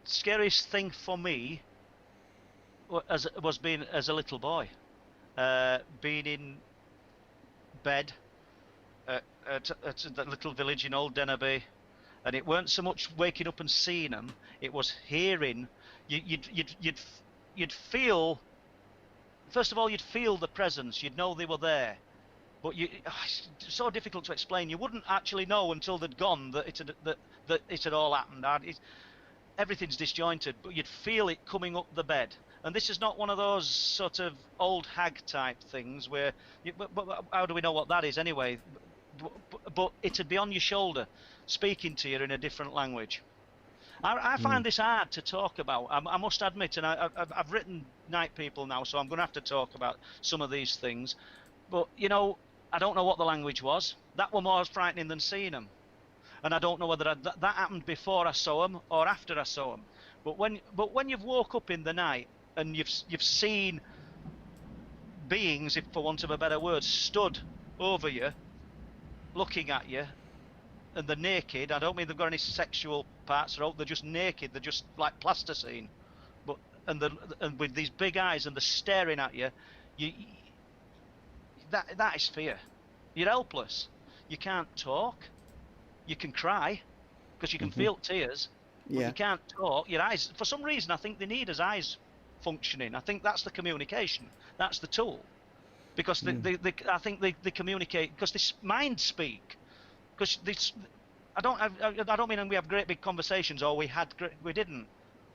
Scariest thing for me was being as a little boy, being in bed at that little village in Old Dennerby, and it weren't so much waking up and seeing them; it was hearing. You'd you'd feel, first of all, you'd feel the presence. You'd know they were there. But it's so difficult to explain. You wouldn't actually know until they'd gone that it had all happened. Everything's disjointed, but you'd feel it coming up the bed. And this is not one of those sort of old hag type things where, but how do we know what that is anyway? But it'd be on your shoulder, speaking to you in a different language. I find this hard to talk about. I must admit, and I've written Night People now, so I'm going to have to talk about some of these things. But, you know, I don't know what the language was. That were more frightening than seeing them. And I don't know whether that happened before I saw them or after I saw them. But when you've woke up in the night and you've seen beings, if for want of a better word, stood over you, looking at you, and they're naked. I don't mean they've got any sexual parts at all. They're just naked. They're just like plasticine, and with these big eyes, and they're staring at you. That is fear. You're helpless. You can't talk. You can cry because you can feel tears. But you can't talk. Your eyes, for some reason, I think they need his eyes functioning. I think that's the communication. That's the tool. Because I think they communicate because they mind speak. Because I don't mean we have great big conversations or we didn't.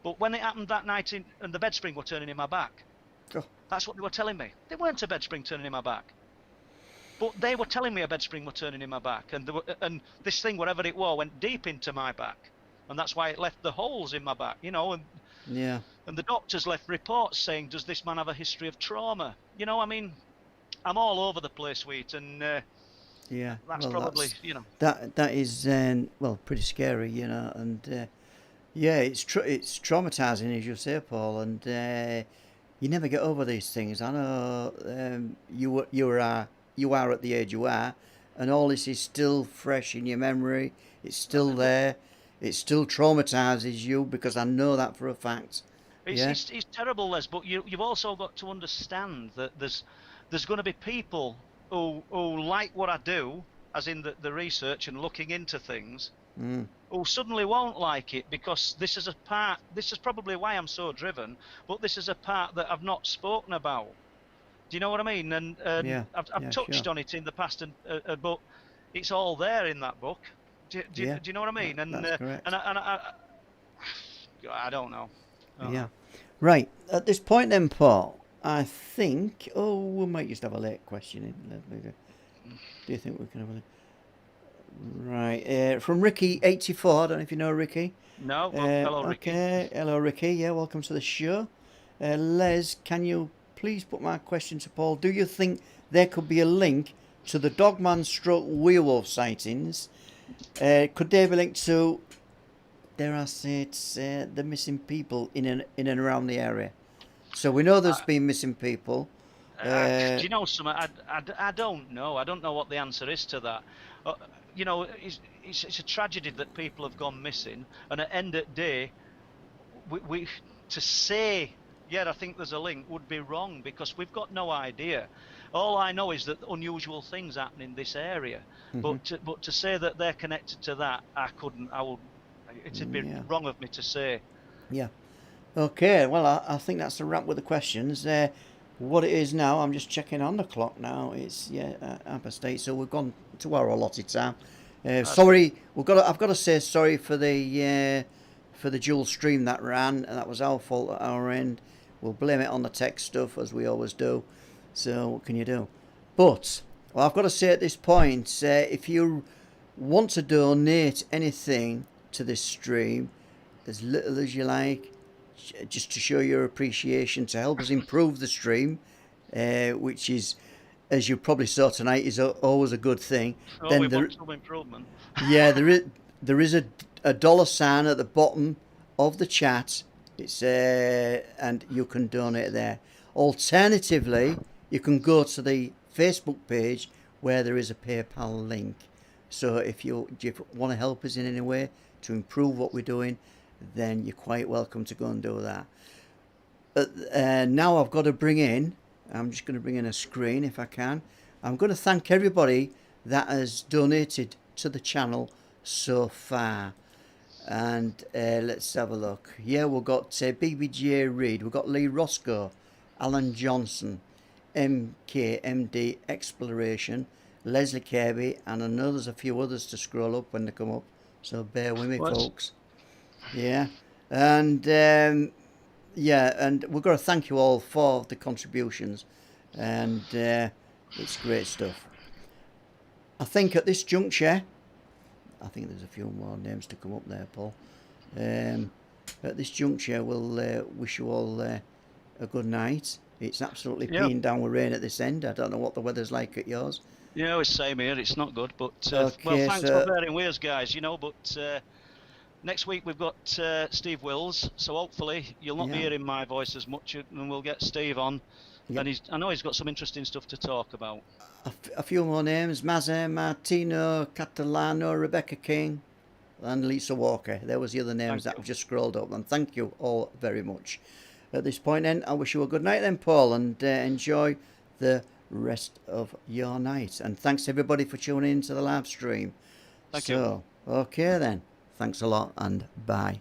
But when it happened that night and the bed spring were turning in my back, that's what they were telling me. They weren't a bed spring turning in my back. But they were telling me a bed spring were turning in my back, and this thing, whatever it was, went deep into my back, and that's why it left the holes in my back, you know. And the doctors left reports saying, "Does this man have a history of trauma?" You know, I mean, I'm all over the place, Wheat, and that's probably, you know, that is pretty scary, you know, and it's traumatizing, as you say, Paul, and you never get over these things. I know you are at the age you are, and all this is still fresh in your memory. It's still there. It still traumatizes you, because I know that for a fact. It's terrible, Les, but you've also got to understand that there's going to be people who like what I do, as in the research and looking into things, who suddenly won't like it, because this is probably why I'm so driven, but this is a part that I've not spoken about. Do you know what I mean? And I've touched on it in the past, but it's all there in that book. Do you know what I mean? That's correct. And I don't know. Right. At this point then, Paul, I think we might just have a late question in. Do you think we can have a right from Ricky84? I don't know if you know Ricky. No. Hello, Ricky. Okay. Hello, Ricky. Yeah, welcome to the show. Les, can you please put my question to Paul? Do you think there could be a link to the Dogman stroke werewolf sightings? Could they be linked to, dare I say it, the missing people in and around the area? So we know there's been missing people. Do you know something? I don't know. I don't know what the answer is to that. You know, it's a tragedy that people have gone missing, and at end of the day, we to say, yeah, I think there's a link, would be wrong, because we've got no idea. All I know is that unusual things happen in this area, but to say that they're connected to that, I couldn't. It'd be wrong of me to say. Yeah. Okay. Well, I think that's a wrap with the questions. What it is now, I'm just checking on the clock now. It's 8:30, so we've gone to our allotted time. Sorry, I've got to say sorry for the dual stream that ran, and that was our fault at our end. We'll blame it on the tech stuff, as we always do. So what can you do? But I've got to say at this point, if you want to donate anything to this stream, as little as you like, just to show your appreciation, to help us improve the stream, which is, as you probably saw tonight, is always a good thing. Then we want some improvement. Yeah, there is a dollar sign at the bottom of the chat. It's and you can donate there. Alternatively, you can go to the Facebook page where there is a PayPal link. So if you want to help us in any way to improve what we're doing, then you're quite welcome to go and do that. Now I've got to bring in, I'm just going to bring in a screen if I can. I'm going to thank everybody that has donated to the channel so far. And let's have a look. Yeah, we've got BBJ Reid, we've got Lee Roscoe, Alan Johnson, MKMD Exploration, Leslie Kirby, and I know there's a few others to scroll up when they come up, so bear with me, folks. Yeah, and yeah, and we've got to thank you all for the contributions, and it's great stuff. I think at this juncture, I think there's a few more names to come up there, Paul. At this juncture, we'll wish you all a good night. It's absolutely peeing down with rain at this end. I don't know what the weather's like at yours. Yeah, it's same here. It's not good, but well, thanks for bearing with us, guys. You know, but next week we've got Steve Wills, so hopefully you'll not be hearing my voice as much, and we'll get Steve on. And I know he's got some interesting stuff to talk about. A few more names: Mazza, Martino, Catalano, Rebecca King, and Lisa Walker. There was the other names that I've just scrolled up, and thank you all very much. At this point then, I wish you a good night then, Paul, and enjoy the rest of your night. And thanks everybody for tuning in to the live stream. Thank you. Okay then, thanks a lot, and bye.